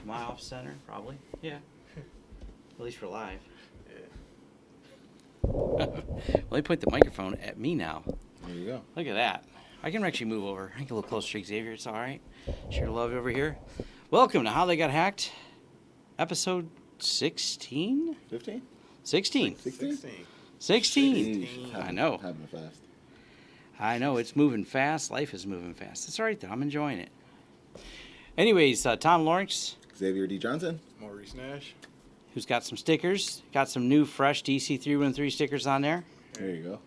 my off center, probably. Yeah. At least for live. Yeah. Well, let me point the microphone at me now. There you go. Look at that. I can actually move over. I can get a little closer to Xavier. It's all right. Share love over here. Welcome to How They Got Hacked, episode 16? 15? 16. 16? 16. Jeez, I know. Happening fast. I know. It's moving fast. Life is moving fast. It's all right, though. I'm enjoying it. Anyways, Tom Lawrence, Xavier D. Johnson. Maurice Nash. who's got some stickers. Got some new, fresh DC313 stickers on there. There you go.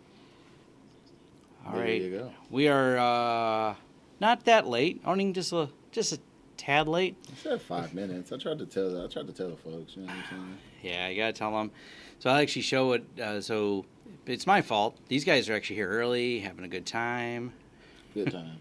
All there right. you go. We are not that late. Only just a tad late. I said 5 minutes. I tried to tell the folks. You know what I'm saying? Yeah, you gotta tell them. So I'll actually show it. So it's my fault. These guys are actually here early, having a good time. Good time.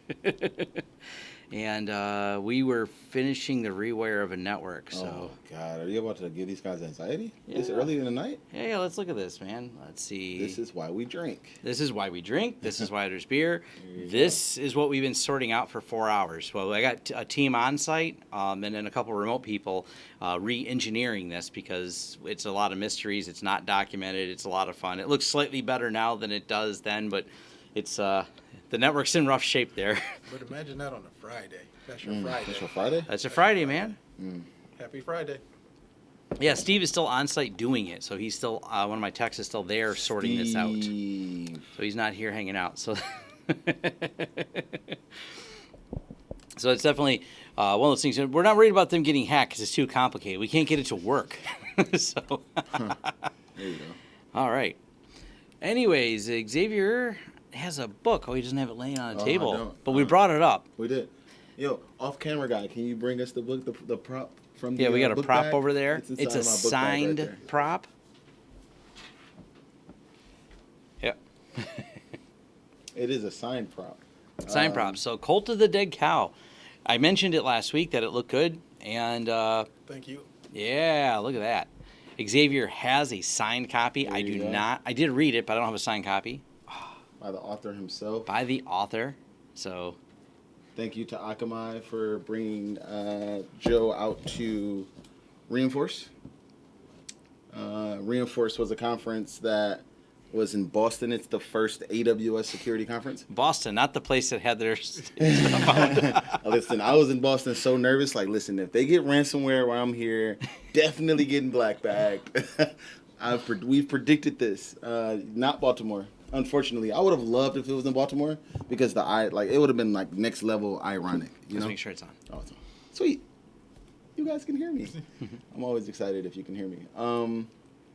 And we were finishing the rewire of a network. So Oh, God. Are you about to give these guys anxiety? This Yeah. early in the night? yeah, let's look at this, man. Let's see. This is why we drink. This is why we drink. This is why there's beer. There you This is what we've been sorting out for 4 hours. Well, I got a team on site and then a couple remote people re-engineering this because it's a lot of mysteries. It's not documented. It's a lot of fun. It looks slightly better now than it does then, but it's the network's in rough shape there. But imagine that on a Friday. That's your Friday. That's your Friday? That's a Friday, man. Happy Friday. Yeah, Steve is still on site doing it, so he's still one of my techs is still there sorting this out. Steve. So he's not here hanging out. So, so it's definitely one of those things. We're not worried about them getting hacked because it's too complicated. We can't get it to work. So, There you go. all right. Anyways, Xavier has a book. Oh, he doesn't have it laying on a Oh, I table, don't. but we brought it up. We did. Yo, off camera guy, can you bring us the book, the prop from the Yeah, we got a book prop bag? over there. inside It's a my book bag right signed there. prop. Yep. It is a signed prop. Sign prop. So, Cult of the Dead Cow. I mentioned it last week that it looked good, and Thank you. yeah, look at that. Xavier has a signed copy. There I you do go. not. I did read it, but I don't have a signed copy By the author himself. by the author. So, Thank you to Akamai for bringing Joe out to Reinforce. Reinforce was a conference that was in Boston. It's the first AWS security conference. Boston, not the place that had their. Listen, I was in Boston so nervous. Like, listen, if they get ransomware while I'm here, definitely getting black bagged. We've predicted this. Not Baltimore. Unfortunately, I would have loved if it was in Baltimore because it would have been like next level ironic. You Let's know? make sure it's on. Oh, it's on. Sweet. You guys can hear me. I'm always excited if you can hear me.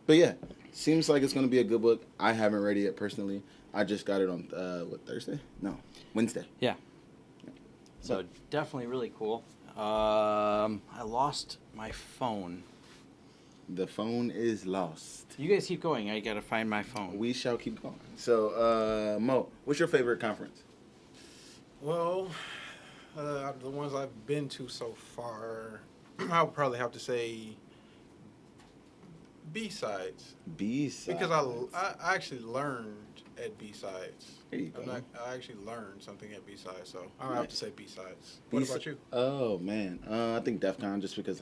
But yeah, seems like it's gonna be a good book. I haven't read it yet personally. I just got it on Thursday? No, Wednesday. Yeah. So definitely really cool. I lost my phone. The phone is lost. You guys keep going. I gotta find my phone. We shall keep going. So, Mo, what's your favorite conference? Well, the ones I've been to so far, I'll probably have to say B-Sides. B-sides. Because I actually learned at B-Sides. There you go. I actually learned something at B-Sides, so I'll have to say B-Sides. What B-si- about you? Oh, man. I think DEF CON just because,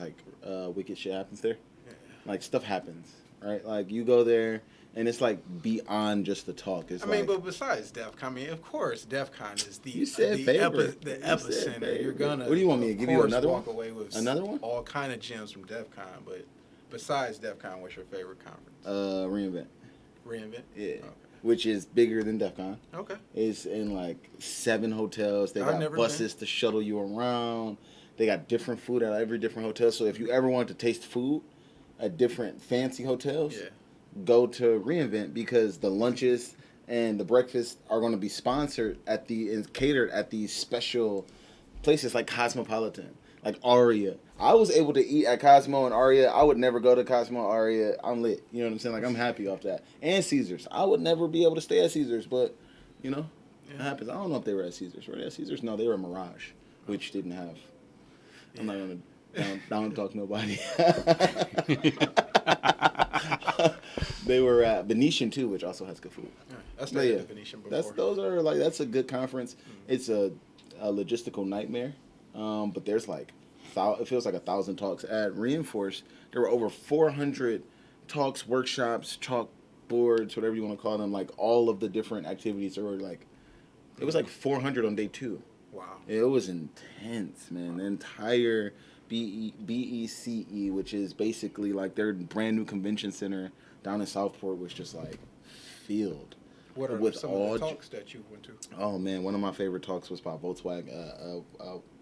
wicked shit happens there. Yeah. Like, stuff happens, right? Like, you go there, and it's, beyond just the talk. It's But besides DEF CON, of course, DEF CON is the You said the favorite. the You said epicenter. favorite. You're gonna. What do you want me to of give you course, another walk one? away with Another one? all kind of gems from DEF CON, but besides DEF CON, what's your favorite conference? reInvent. reInvent. Yeah. Okay. Which is bigger than DEF CON. Okay. It's in 7 hotels. They I've got never buses to shuttle you around. They got different food at every different hotel. So if you ever want to taste food at different fancy hotels, Yeah. go to reInvent because the lunches and the breakfast are going to be sponsored and catered at these special places like Cosmopolitan, like Aria. I was able to eat at Cosmo and Aria. I would never go to Cosmo or Aria. I'm lit. You know what I'm saying? Like, I'm happy off that. And Caesars. I would never be able to stay at Caesars, but, it happens. I don't know if they were at Caesars. Were they at Caesars? No, they were at Mirage, which didn't have. I'm not going to down talk nobody. They were at Venetian, too, which also has good food. Yeah. I But stayed yeah, at the Venetian before. that's a good conference. It's a logistical nightmare, but there's it feels like 1,000 talks. At Reinforce, there were over 400 talks, workshops, chalkboards, whatever you want to call them, like all of the different activities. There were like, it was like 400 on day 2. Wow. It was intense, man. The entire BECE, which is basically like their brand new convention center down in Southport, was just like filled. What are with some of the talks that you went to? Oh man, one of my favorite talks was by Volkswagen,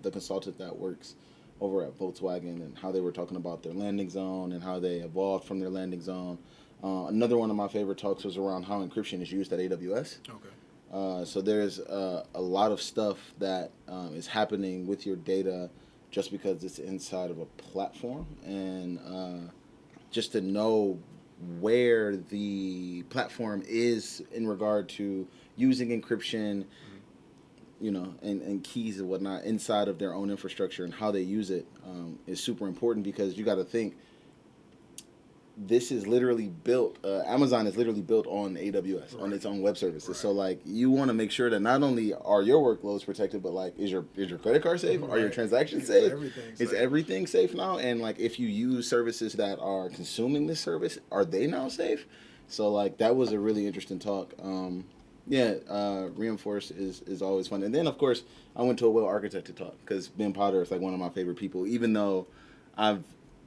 the consultant that works over at Volkswagen, and how they were talking about their landing zone and how they evolved from their landing zone. Another one of my favorite talks was around how encryption is used at AWS. Okay. So there's a lot of stuff that is happening with your data just because it's inside of a platform, and just to know where the platform is in regard to using encryption, you know, and keys and whatnot inside of their own infrastructure and how they use it is super important, because you got to think this is literally built, Amazon is literally built on AWS, on its own web services. Right. So like you want to make sure that not only are your workloads protected, but like is your credit card safe? Right. Are your transactions safe? Is everything safe now? And like if you use services that are consuming this service, are they now safe? So like that was a really interesting talk. Reinforce is always fun. And then of course I went to a well-architected talk, because Ben Potter is like one of my favorite people, even though I've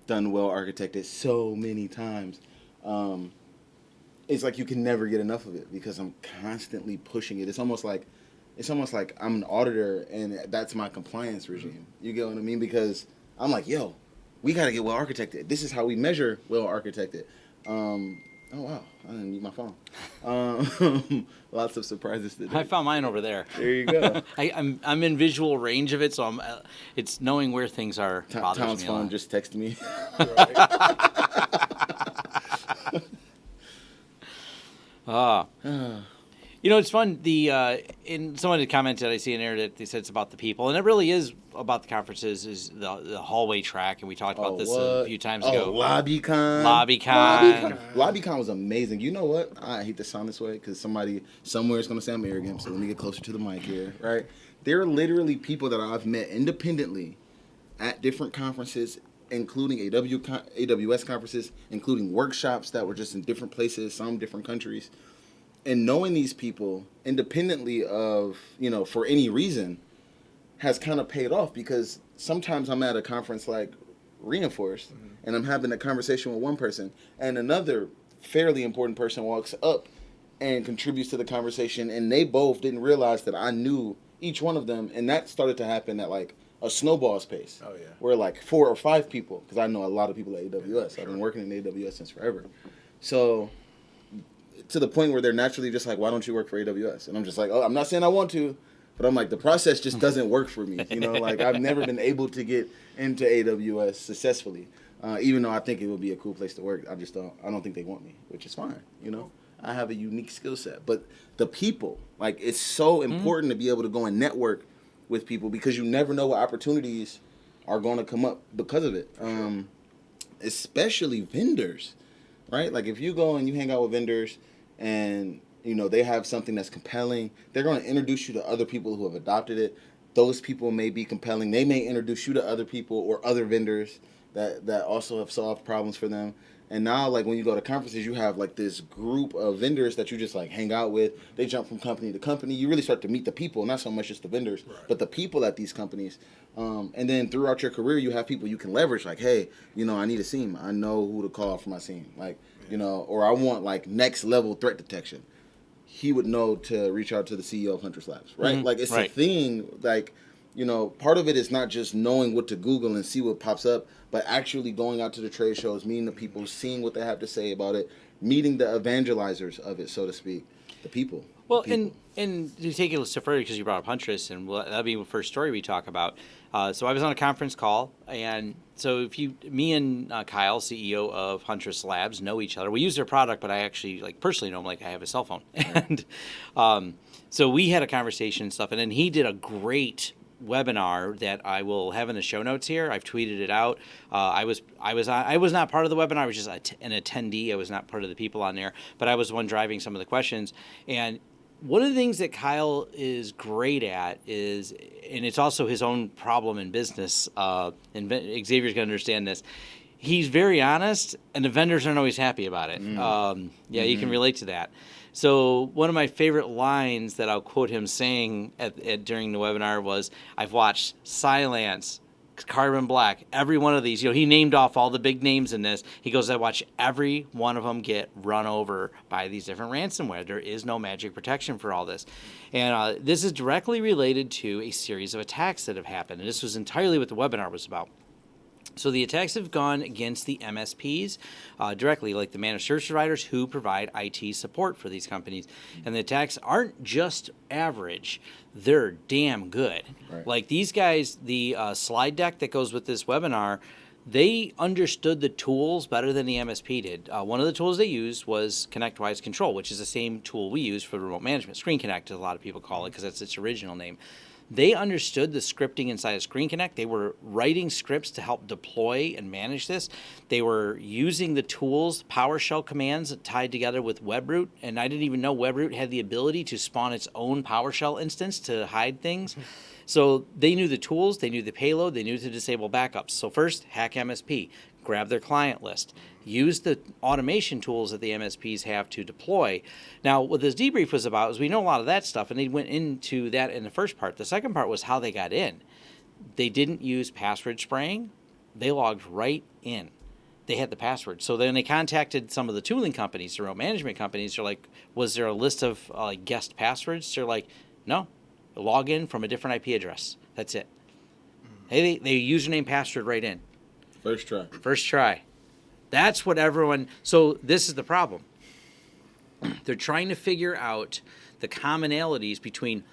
done well architected so many times. It's like you can never get enough of it, because I'm constantly pushing it. It's almost like I'm an auditor and that's my compliance regime. You get what I mean? Because I'm like, yo, we got to get well architected. This is how we measure well architected. Oh wow, I didn't need my phone. Lots of surprises today. I found mine over there. There you go. I'm in visual range of it, so it's knowing where things are. Tom's phone just texted me. You know, it's fun. In someone had commented, I see in there that they said it's about the people, and it really is about the conferences. Is the hallway track, and we talked about this a few times ago. LobbyCon was amazing. You know what? I hate to sound this way because somebody somewhere is going to say I'm arrogant. So let me get closer to the mic here, right? There are literally people that I've met independently at different conferences, including AWS conferences, including workshops that were just in different places, some different countries. And knowing these people independently of, you know, for any reason has kind of paid off, because sometimes I'm at a conference like Reinforced and I'm having a conversation with one person and another fairly important person walks up and contributes to the conversation, and they both didn't realize that I knew each one of them, and that started to happen at like a snowball's pace. Oh yeah. Where like 4 or 5 people, because I know a lot of people at AWS. I've been working in AWS since forever. So to the point where they're naturally just like, why don't you work for AWS? And I'm just like, oh, I'm not saying I want to, but I'm like, the process just doesn't work for me. You know, like I've never been able to get into AWS successfully, even though I think it would be a cool place to work. I don't think they want me, which is fine. You know, I have a unique skill set, but the people, like it's so important to be able to go and network with people, because you never know what opportunities are going to come up because of it. Especially vendors, right? Like if you go and you hang out with vendors, and you know they have something that's compelling, they're going to introduce you to other people who have adopted it. Those people may be compelling. They may introduce you to other people or other vendors that also have solved problems for them. And now, like when you go to conferences, you have like this group of vendors that you just like hang out with. They jump from company to company. You really start to meet the people, not so much just the vendors, but the people at these companies. And then throughout your career, you have people you can leverage. Like, hey, you know, I need a SIEM. I know who to call for my SIEM. Like, you know, or I want like next level threat detection. He would know to reach out to the CEO of Huntress Labs, right? Like it's a thing. Like, you know, part of it is not just knowing what to Google and see what pops up, but actually going out to the trade shows, meeting the people, seeing what they have to say about it, meeting the evangelizers of it, so to speak, the people. Well, and to take it a step further, because you brought up Huntress, and that'll be the first story we talk about. So I was on a conference call, and so me and Kyle, CEO of Huntress Labs, know each other. We use their product, but I actually like personally know him, like I have a cell phone. And so we had a conversation and stuff, and then he did a great webinar that I will have in the show notes here. I've tweeted it out. I was not part of the webinar. I was just an attendee. I was not part of the people on there, but I was the one driving some of the questions. And one of the things that Kyle is great at is, and it's also his own problem in business, and Xavier's going to understand this, he's very honest, and the vendors aren't always happy about it. You can relate to that. So one of my favorite lines that I'll quote him saying during the webinar was, I've watched Cylance, Carbon Black, every one of these. He named off all the big names in this. He goes, I watch every one of them get run over by these different ransomware. There is no magic protection for all this. And this is directly related to a series of attacks that have happened. And this was entirely what the webinar was about. So the attacks have gone against the MSPs directly, like the managed service providers who provide IT support for these companies. And the attacks aren't just average, they're damn good. Right. Like these guys, the slide deck that goes with this webinar, they understood the tools better than the MSP did. One of the tools they used was ConnectWise Control, which is the same tool we use for remote management. Screen Connect, as a lot of people call it, because that's its original name. They understood the scripting inside of Screen Connect. They were writing scripts to help deploy and manage this. They were using the tools, PowerShell commands tied together with WebRoot. And I didn't even know WebRoot had the ability to spawn its own PowerShell instance to hide things. So they knew the tools, they knew the payload, they knew to disable backups. So first, hack MSP, grab their client list, use the automation tools that the MSPs have to deploy. Now, what this debrief was about is we know a lot of that stuff, and they went into that in the first part. The second part was how they got in. They didn't use password spraying. They logged right in. They had the password. So then they contacted some of the tooling companies, the remote management companies. They're like, was there a list of guest passwords? They're like, no. Log in from a different IP address. That's it. Hey, they username password right in. First try. First try. That's what everyone... So this is the problem. They're trying to figure out the commonalities between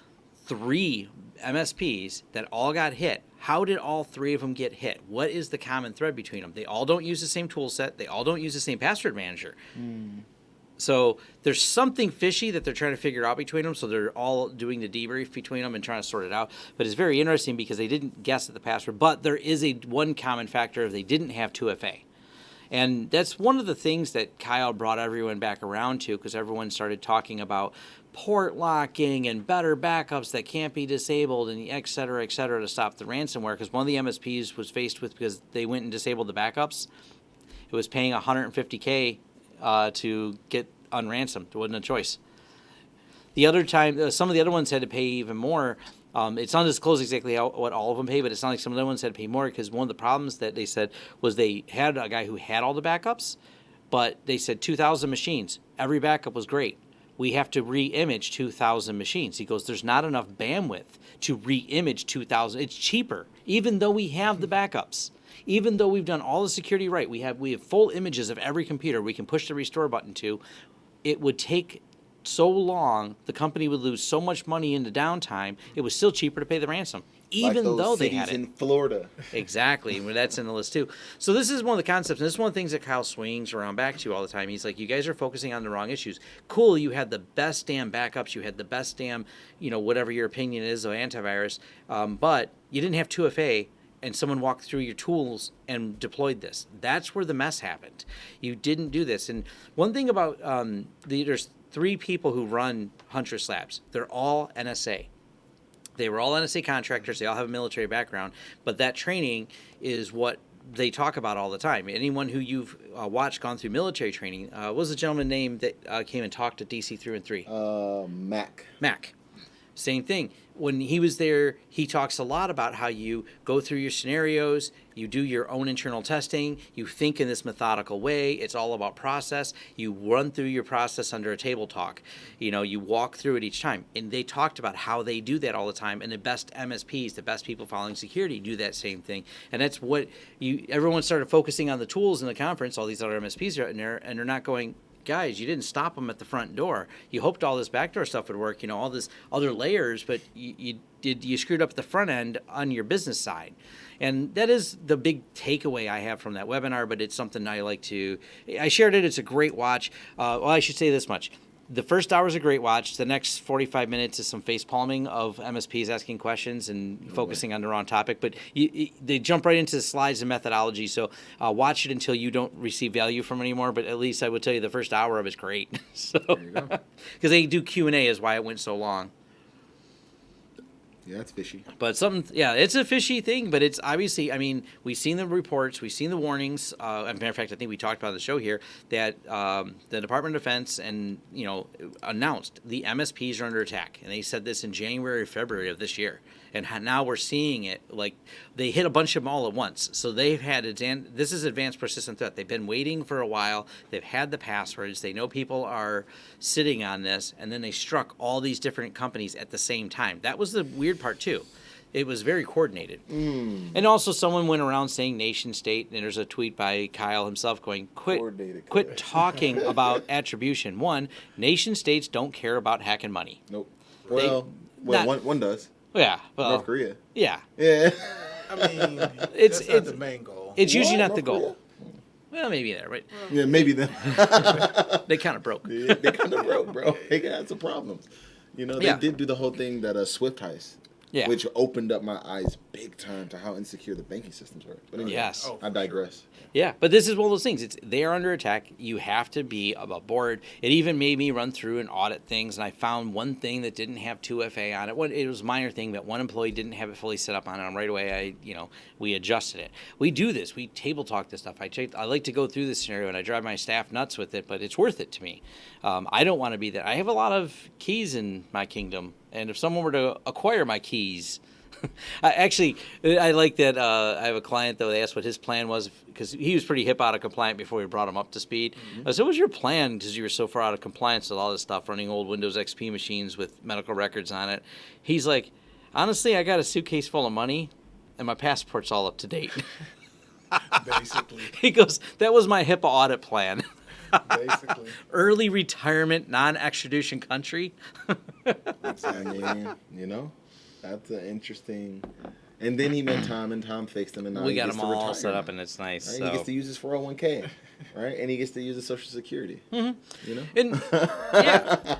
3 MSPs that all got hit. How did all 3 of them get hit? What is the common thread between them? They all don't use the same tool set. They all don't use the same password manager. So there's something fishy that they're trying to figure out between them, so they're all doing the debrief between them and trying to sort it out. But it's very interesting because they didn't guess at the password, but there is one common factor of they didn't have 2FA. And that's one of the things that Kyle brought everyone back around to, because everyone started talking about port locking and better backups that can't be disabled and et cetera, to stop the ransomware. Because one of the MSPs was faced with, because they went and disabled the backups, it was paying $150K to get unransomed. There wasn't a choice. The other time, some of the other ones had to pay even more. It's not disclosed exactly what all of them pay, but it's not like some of the other ones had to pay more, because one of the problems that they said was they had a guy who had all the backups, but they said 2,000 machines. Every backup was great. We have to re-image 2,000 machines. He goes, there's not enough bandwidth to re-image 2,000. It's cheaper, even though we have the backups. Even though we've done all the security right, we have full images of every computer we can push the restore button to, it would take so long, the company would lose so much money into downtime, it was still cheaper to pay the ransom, even like though they had it. in Florida. Exactly, well, that's in the list too. So this is one of the concepts, and this is one of the things that Kyle swings around back to all the time. He's like, you guys are focusing on the wrong issues. Cool, you had the best damn backups, you had the best damn, whatever your opinion is of antivirus, but you didn't have 2FA, and someone walked through your tools and deployed this. That's where the mess happened. You didn't do this. And one thing about, there's 3 people who run Huntress Labs. They're all NSA. They were all NSA contractors. They all have a military background. But that training is what they talk about all the time. Anyone who you've watched gone through military training, what was the gentleman name that came and talked at DC 3 and 3? Mac. Same thing. When he was there, he talks a lot about how you go through your scenarios, you do your own internal testing, you think in this methodical way. It's all about process. You run through your process under a table talk. You walk through it each time. And they talked about how they do that all the time. And the best MSPs, the best people following security, do that same thing. And that's what everyone started focusing on the tools in the conference. All these other MSPs are in there, and they're not going, guys, you didn't stop them at the front door. You hoped all this backdoor stuff would work, all this other layers, but you screwed up at the front end on your business side. And that is the big takeaway I have from that webinar, but it's something I shared it. It's a great watch. Well, I should say this much. The first hour is a great watch. The next 45 minutes is some face palming of MSPs asking questions and focusing on the wrong topic. But they jump right into the slides and methodology. So watch it until you don't receive value from it anymore. But at least I would tell you the first hour of it's great. So There you go. because they do Q&A is why it went so long. Yeah, that's fishy. But it's a fishy thing, but it's obviously, I mean, we've seen the reports, we've seen the warnings. As a matter of fact, I think we talked about on the show here that the Department of Defense announced the MSPs are under attack. And they said this in January or February of this year. And now we're seeing it, like, they hit a bunch of them all at once. So they've had, this is advanced persistent threat. They've been waiting for a while. They've had the passwords. They know people are sitting on this. And then they struck all these different companies at the same time. That was the weird part, too. It was very coordinated. And also someone went around saying nation state, and there's a tweet by Kyle himself going, quit talking about attribution. One, nation states don't care about hacking money. Nope. Well, one does. Yeah, well, North Korea. Yeah. Yeah. I mean, It's that's not the main goal. It's usually What? not the North goal. Well, maybe there, right? Yeah, maybe then. They kind of broke. They kind of broke, bro. They had some problems. You know, they Yeah. did do the whole thing that Swift heist. Yeah. Which opened up my eyes big time to how insecure the banking systems were. But anyway, Yes. Oh, I digress. Yeah, but this is one of those things. They are under attack. You have to be aboard. It even made me run through and audit things, and I found one thing that didn't have 2FA on it. It was a minor thing, but one employee didn't have it fully set up on it. And right away, we adjusted it. We do this. We table talk this stuff. I like to go through this scenario, and I drive my staff nuts with it, but it's worth it to me. I don't want to be that. I have a lot of keys in my kingdom, and if someone were to acquire my keys, I like that. I have a client, though, they asked what his plan was because he was pretty HIPAA out of compliant before we brought him up to speed. I said, what was your plan because you were so far out of compliance with all this stuff, running old Windows XP machines with medical records on it? He's like, honestly, I got a suitcase full of money and my passport's all up to date. Basically. He goes, that was my HIPAA audit plan. Basically. Early retirement, non-extradition country. I mean, that's an interesting. And then he met Tom, and Tom fixed him, and now We he got gets them to all retire set now. up, and it's nice. Right? So. He gets to use his 401k, right? And he gets to use his Social Security. You know? And yeah,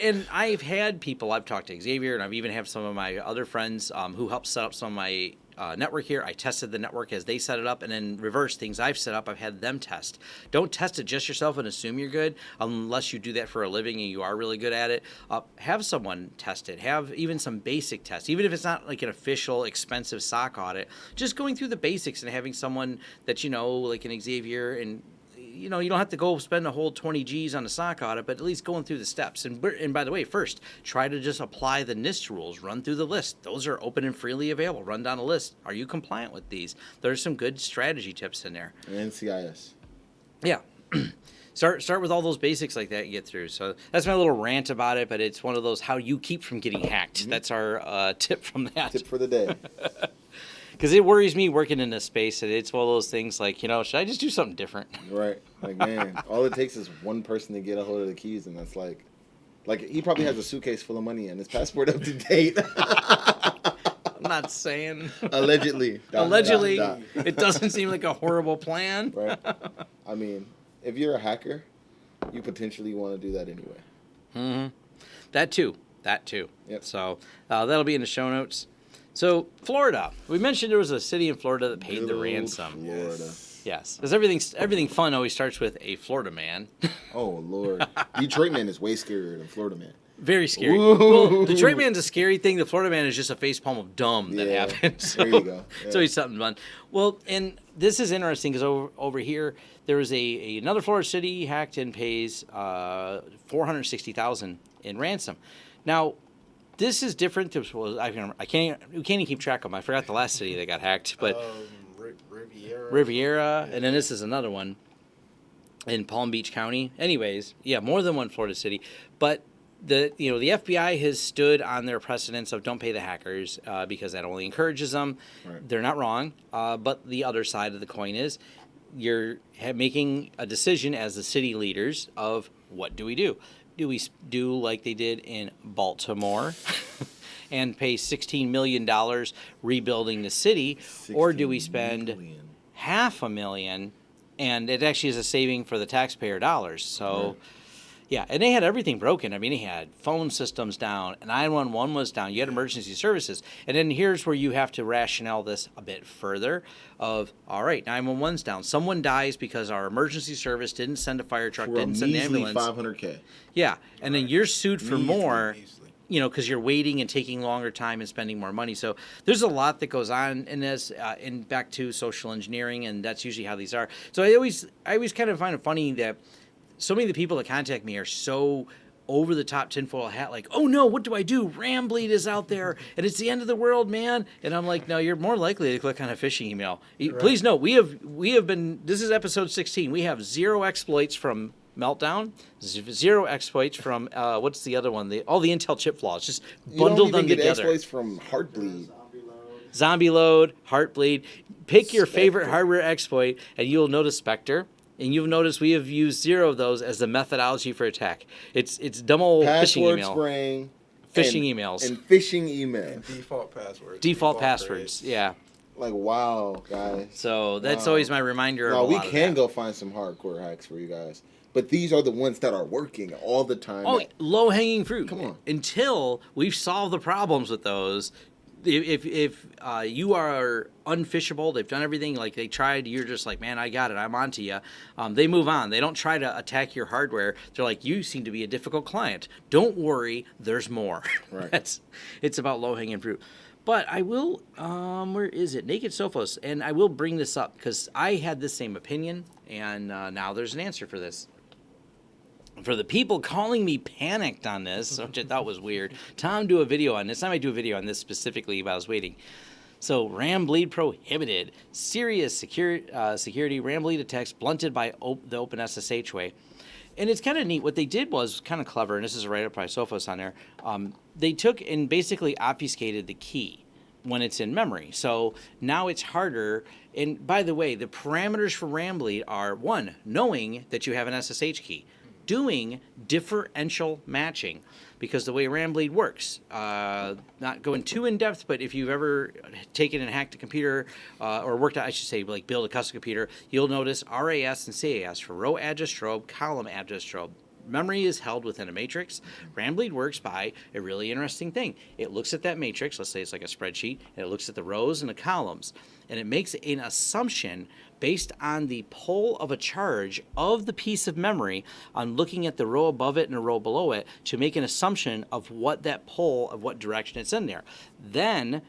and I've had people. I've talked to Xavier, and I've even had some of my other friends who helped set up some of my network here. I tested the network as they set it up, and then reverse things I've set up. I've had them test. Don't test it just yourself and assume you're good, unless you do that for a living and you are really good at it. Have someone test it. Have even some basic tests, even if it's not like an official expensive SOC audit. Just going through the basics and having someone that like an Xavier and. You don't have to go spend a whole 20 G's on a SOC audit, but at least going through the steps. And by the way, first, try to just apply the NIST rules. Run through the list. Those are open and freely available. Run down a list. Are you compliant with these? There's some good strategy tips in there. And CIS. Yeah. Start with all those basics like that and get through. So that's my little rant about it, but it's one of those how you keep from getting hacked. That's our tip from that. Tip for the day. Because it worries me working in this space, and it's one of those things like, should I just do something different? Right. Like, man, all it takes is one person to get a hold of the keys, and that's like he probably has a suitcase full of money and his passport up to date. I'm not saying. Allegedly. Allegedly. It doesn't seem like a horrible plan. Right. I mean, if you're a hacker, you potentially want to do that anyway. Mm-hmm. That too. Yep. So that'll be in the show notes. So Florida, we mentioned there was a city in Florida that paid the ransom. Florida. Yes, because everything fun always starts with a Florida man. Oh Lord, Detroit man is way scarier than Florida man. Very scary. Ooh. Well, Detroit man's a scary thing. The Florida man is just a facepalm of dumb that Yeah, happens. there you go. So he's something fun. Well, and this is interesting because over here there was another Florida city hacked and pays $460,000 in ransom. Now. This is different. We can't even keep track of them. I forgot the last city that got hacked, but Riviera, and then this is another one in Palm Beach County. Anyways, yeah, more than one Florida city. But the FBI has stood on their precedents of don't pay the hackers because that only encourages them. Right. They're not wrong, but the other side of the coin is you're making a decision as the city leaders of what do we do. Do we do like they did in Baltimore and pay $16 million rebuilding the city, or do we spend $500,000 and it actually is a saving for the taxpayer dollars? So, Yeah, and they had everything broken. I mean, they had phone systems down, 911 was down. You had emergency services. And then here's where you have to rationale this a bit further of, all right, 911's down. Someone dies because our emergency service didn't send a fire truck, For a didn't send an measly ambulance. $500K. Yeah, and then you're sued for more, Measly. because you're waiting and taking longer time and spending more money. So there's a lot that goes on in this, and back to social engineering, and that's usually how these are. So I always kind of find it funny that so many of the people that contact me are so over the top tinfoil hat, like, oh no, what do I do? Ram bleed is out there and it's the end of the world, man. And I'm like, no, you're more likely to click on a phishing email. Right. Please note, we have been, this is episode 16. We have 0 exploits from Meltdown, 0 exploits from, what's the other one? All the Intel chip flaws, just bundle them You don't even get together. exploits from Heartbleed. Zombie load, Heartbleed. Pick your favorite hardware exploit and you'll notice Spectre. And you'll notice we have used 0 of those as the methodology for attack. It's dumb old phishing Password email. spraying. Phishing emails. And phishing emails. And default passwords. Default creates. passwords, yeah. Like, wow, guys. So that's Wow. always my reminder of No, a we lot of can that. go find some hardcore hacks for you guys. But these are the ones that are working all the time. Oh, low-hanging fruit. Come on. Until we've solved the problems with those, if you are unfishable, they've done everything, like they tried, you're just like, man, I got it, I'm onto you. They move on. They don't try to attack your hardware. They're like, you seem to be a difficult client. Don't worry, there's more. Right. It's about low-hanging fruit. But I will, where is it? Naked Sophos. And I will bring this up because I had the same opinion, and now there's an answer for this. For the people calling me panicked on this, which I thought was weird, Tom, do a video on this. Time I do a video on this specifically, but I was waiting. So, RAM bleed prohibited. Serious security RAM bleed attacks blunted by the OpenSSH way. And it's kind of neat. What they did was kind of clever, and this is right up by Sophos on there. They took and basically obfuscated the key when it's in memory. So now it's harder. And by the way, the parameters for RAM bleed are, 1, knowing that you have an SSH key. Doing differential matching, because the way RAM bleed works, not going too in depth, but if you've ever taken and hacked a computer or worked out, I should say, like build a custom computer, you'll notice RAS and CAS for row address strobe, column address strobe. Memory is held within a matrix. RAM bleed works by a really interesting thing. It looks at that matrix, let's say it's like a spreadsheet, and it looks at the rows and the columns, and it makes an assumption based on the pull of a charge of the piece of memory on looking at the row above it and the row below it to make an assumption of what that pull, of what direction it's in there. Then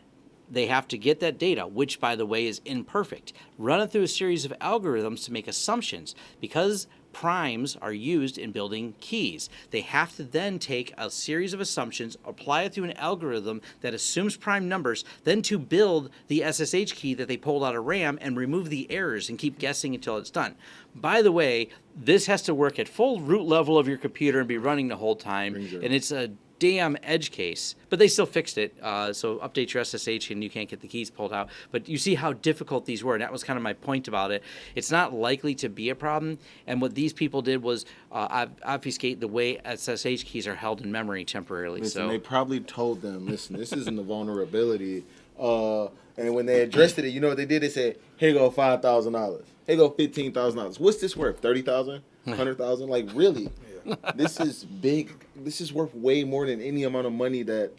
they have to get that data, which, by the way, is imperfect, run it through a series of algorithms to make assumptions. Because primes are used in building keys, they have to then take a series of assumptions, apply it through an algorithm that assumes prime numbers, then to build the SSH key that they pulled out of RAM and remove the errors and keep guessing until it's done. By the way, this has to work at full root level of your computer and be running the whole time, and it's a damn edge case, but they still fixed it. So update your SSH and you can't get the keys pulled out. But you see how difficult these were, and that was kind of my point about it. It's not likely to be a problem, and what these people did was obfuscate the way SSH keys are held in memory temporarily. Listen, so they probably told them, listen, this isn't a vulnerability. And when they addressed it, you know what they did? They said, here go $5,000. Here go $15,000. What's this worth? $30,000? $100,000? Like, really? Yeah. This is big. This is worth way more than any amount of money that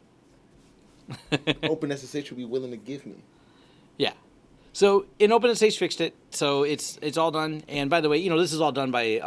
OpenSSH would be willing to give me. yeah. So OpenSSH fixed it, so it's all done. And by the way, this is all done by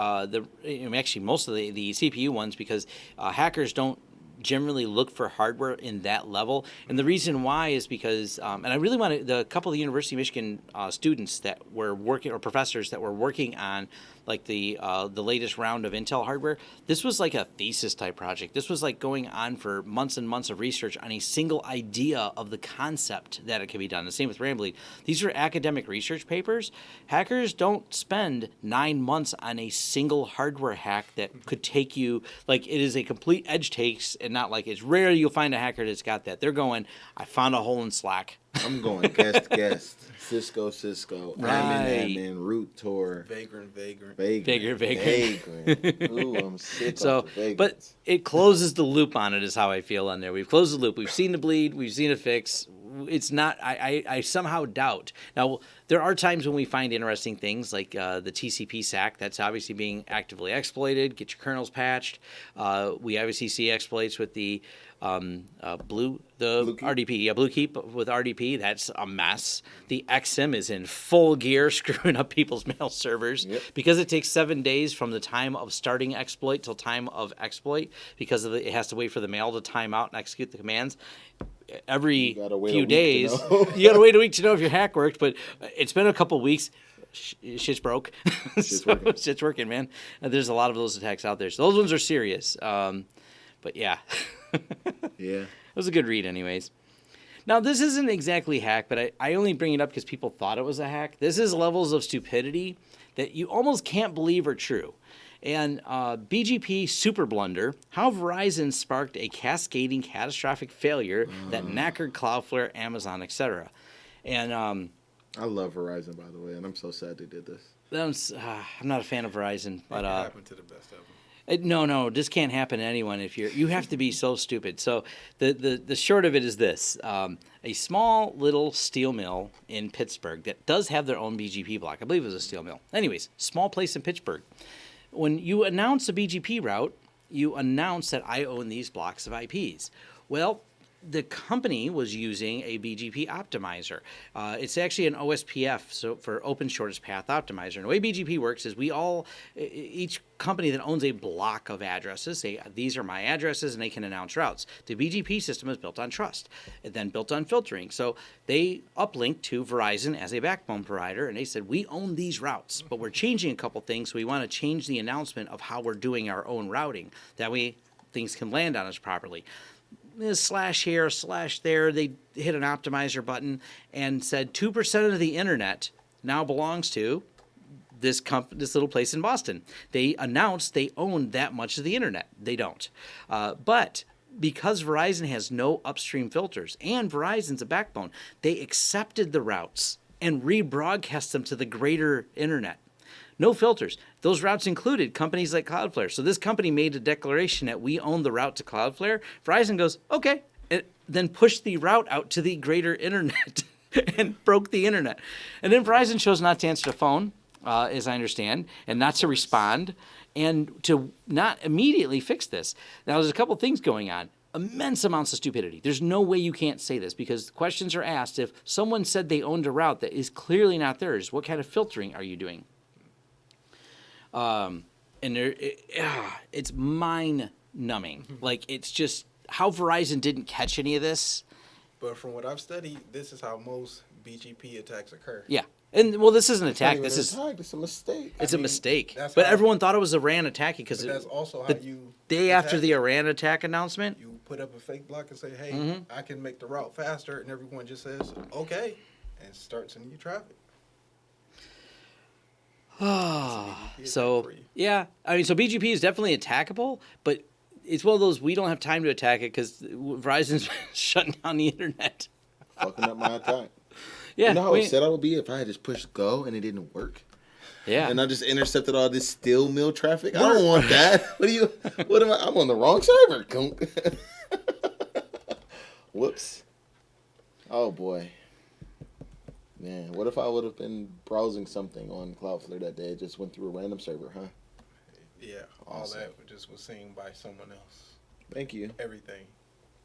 actually most of the CPU ones, because hackers don't generally look for hardware in that level. And the reason why is because, and I really want to, the couple of the University of Michigan students that were working, or professors that were working on like the latest round of Intel hardware, this was like a thesis type project. This was like going on for months and months of research on a single idea of the concept that it can be done. The same with RAM bleed. These are academic research papers. Hackers don't spend 9 months on a single hardware hack that could take you, like it is a complete edge case, and not like, it's rare you'll find a hacker that's got that. They're going, I found a hole in Slack. I'm going guest, Cisco, Right. admin, root Tor, Vagrant. Vagrant. Ooh, I'm sick So, of the vagrants. but it closes the loop on it, is how I feel on there. We've closed the loop. We've seen the bleed. We've seen a fix. it's not. I somehow doubt. Now there are times when we find interesting things like the TCP SAC. That's obviously being actively exploited. Get your kernels patched. We obviously see exploits with the Blue Keep? RDP. Yeah, Blue Keep with RDP. That's a mess. The XM is in full gear, screwing up people's mail servers because it takes 7 days from the time of starting exploit till time of exploit because it has to wait for the mail to time out and execute the commands. Every few days, you gotta wait a week to know if your hack worked. But it's been a couple weeks. Shit's broke. Shit's working, man. There's a lot of those attacks out there. So those ones are serious. But yeah. Yeah. It was a good read anyways. Now, this isn't exactly hack, but I only bring it up because people thought it was a hack. This is levels of stupidity that you almost can't believe are true. And BGP super blunder, how Verizon sparked a cascading catastrophic failure that knackered Cloudflare, Amazon, etc. And I love Verizon, by the way, and I'm so sad they did this. I'm not a fan of Verizon, but It can happen to the best of them. No, this can't happen to anyone. You have to be so stupid. So the short of it is this: a small little steel mill in Pittsburgh that does have their own BGP block. I believe it was a steel mill. Anyways, small place in Pittsburgh. When you announce a BGP route, you announce that I own these blocks of IPs. Well, the company was using a BGP optimizer. It's actually an OSPF, so for Open Shortest Path Optimizer. And the way BGP works is each company that owns a block of addresses say, these are my addresses, and they can announce routes. The BGP system is built on trust, and then built on filtering. So they uplinked to Verizon as a backbone provider, and they said, we own these routes, but we're changing a couple things, so we want to change the announcement of how we're doing our own routing. That way things can land on us properly. Slash here, slash there. They hit an optimizer button and said 2% of the internet now belongs to this little place in Boston. They announced they own that much of the internet. They don't. But because Verizon has no upstream filters and Verizon's a backbone, they accepted the routes and rebroadcast them to the greater internet. No filters. Those routes included companies like Cloudflare. So this company made a declaration that we own the route to Cloudflare. Verizon goes, okay, and then pushed the route out to the greater internet and broke the internet. And then Verizon chose not to answer the phone, as I understand, and not to respond, and to not immediately fix this. Now, there's a couple things going on. Immense amounts of stupidity. There's no way you can't say this because questions are asked. If someone said they owned a route that is clearly not theirs, what kind of filtering are you doing? And it's mind-numbing. Like, it's just how Verizon didn't catch any of this. But from what I've studied, this is how most BGP attacks occur. Yeah. And, well, this is an attack. This is It's a mistake. It's a mistake. But everyone thought it was Iran attacking because that's also how you day after the Iran attack announcement. You put up a fake block and say, hey, I can make the route faster, and everyone just says, okay, and starts sending you traffic. So, yeah. I mean, so BGP is definitely attackable, but it's one of those we don't have time to attack it because Verizon's shutting down the internet. Fucking up my attack. Yeah. You know how upset I would be if I had just pushed go and it didn't work? Yeah. And I just intercepted all this steel mill traffic? I don't want that. What am I? I'm on the wrong server. Whoops. Oh, boy. Man, what if I would have been browsing something on Cloudflare that day? It just went through a random server, huh? Yeah, Awesome. all that just was seen by someone else. Thank you. Everything.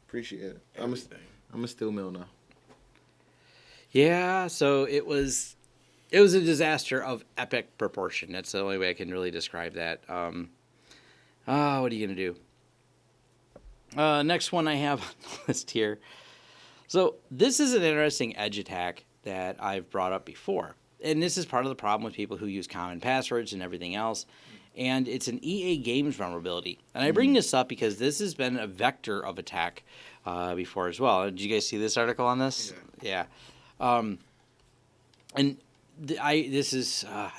Appreciate it. Everything. I'm a steel mill now. Yeah, so it was a disaster of epic proportion. That's the only way I can really describe that. What are you going to do? Next one I have on the list here. So this is an interesting edge attack that I've brought up before. And this is part of the problem with people who use common passwords and everything else. And it's an EA Games vulnerability. And I bring this up because this has been a vector of attack before as well. Did you guys see this article on this? Yeah. I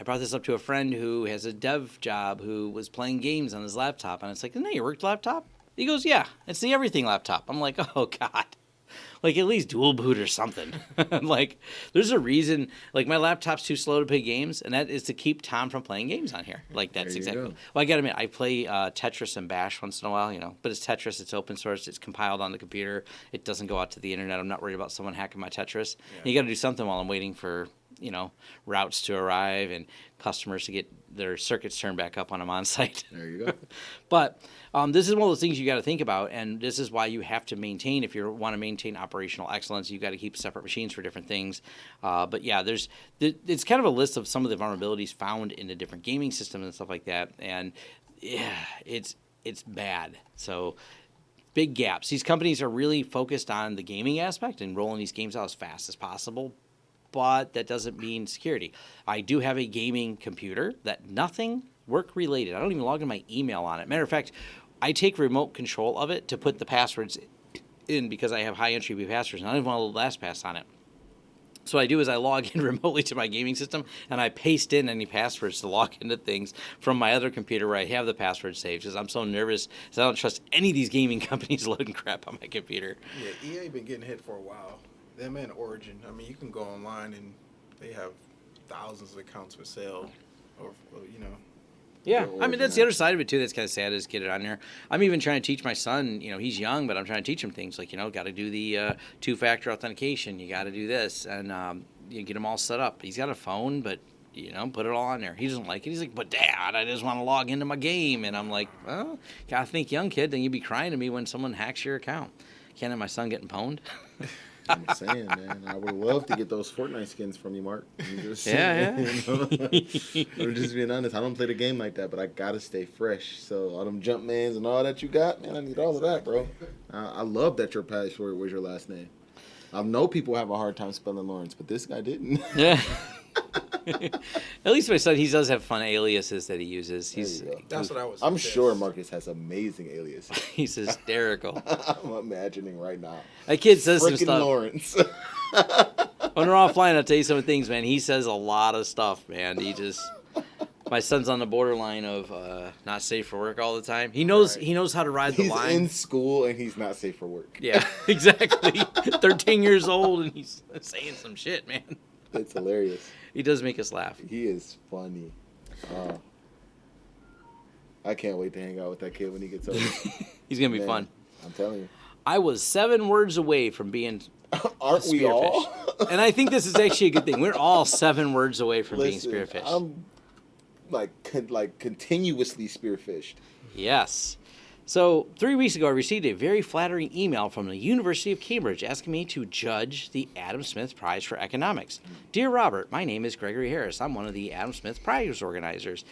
brought this up to a friend who has a dev job who was playing games on his laptop. And it's like, isn't that your work laptop? He goes, yeah, it's the everything laptop. I'm like, oh, God. Like, at least dual boot or something. Like, there's a reason. Like, my laptop's too slow to play games, and that is to keep Tom from playing games on here. Like, that's There you exactly. go. Well, I gotta admit, I play Tetris and Bash once in a while, but it's Tetris. It's open source. It's compiled on the computer. It doesn't go out to the internet. I'm not worried about someone hacking my Tetris. Yeah. You got to do something while I'm waiting for routes to arrive and customers to get their circuits turned back up when I'm on site. There you go. But this is one of those things you got to think about, and this is why you have to maintain, if you want to maintain operational excellence, you got to keep separate machines for different things. But yeah, it's kind of a list of some of the vulnerabilities found in the different gaming systems and stuff like that, and yeah, it's bad. So big gaps. These companies are really focused on the gaming aspect and rolling these games out as fast as possible, but that doesn't mean security. I do have a gaming computer that nothing work related. I don't even log in my email on it. Matter of fact, I take remote control of it to put the passwords in because I have high entry passwords and I don't even want to LastPass on it. So what I do is I log in remotely to my gaming system and I paste in any passwords to log into things from my other computer where I have the password saved because I'm so nervous because I don't trust any of these gaming companies loading crap on my computer. Yeah, EA been getting hit for a while. Them and Origin. I mean, you can go online and they have thousands of accounts for sale, or Yeah, Or I mean, that's the other side of it, too. That's kind of sad is get it on there. I'm even trying to teach my son, he's young, but I'm trying to teach him things like, got to do the two-factor authentication. You got to do this, and you get him all set up. He's got a phone, but, put it all on there. He doesn't like it. He's like, but, Dad, I just want to log into my game. And I'm like, well, got to think young, kid. Then you'd be crying to me when someone hacks your account. Can't have my son getting pwned. I'm saying, man, I would love to get those Fortnite skins from you, Mark. Yeah. I'm just being honest. I don't play the game like that, but I gotta stay fresh. So all them jump mans and all that you got, man, I need all of that, bro. I love that your password was your last name. I know people have a hard time spelling Lawrence, but this guy didn't. Yeah. At least my son, he does have fun aliases that he uses. that's what I was. I'm sure Marcus has amazing aliases. He's hysterical. I'm imagining right now. That kid says some Frickin' stuff. Lawrence. When we're offline, I'll tell you some things, man. He says a lot of stuff, man. My son's on the borderline of not safe for work all the time. He knows how to ride the He's line. in school and he's not safe for work. Yeah, exactly. 13 years old and he's saying some shit, man. It's hilarious. He does make us laugh. He is funny. I can't wait to hang out with that kid when he gets older. He's going to be Man, fun. I'm telling you. I was 7 words away from being Aren't we all? and I think this is actually a good thing. We're all 7 words away from being spearfished. I'm like continuously spearfished. Yes. So 3 weeks ago, I received a very flattering email from the University of Cambridge asking me to judge the Adam Smith Prize for Economics. Dear Robert, my name is Gregory Harris. I'm one of the Adam Smith Prize organizers.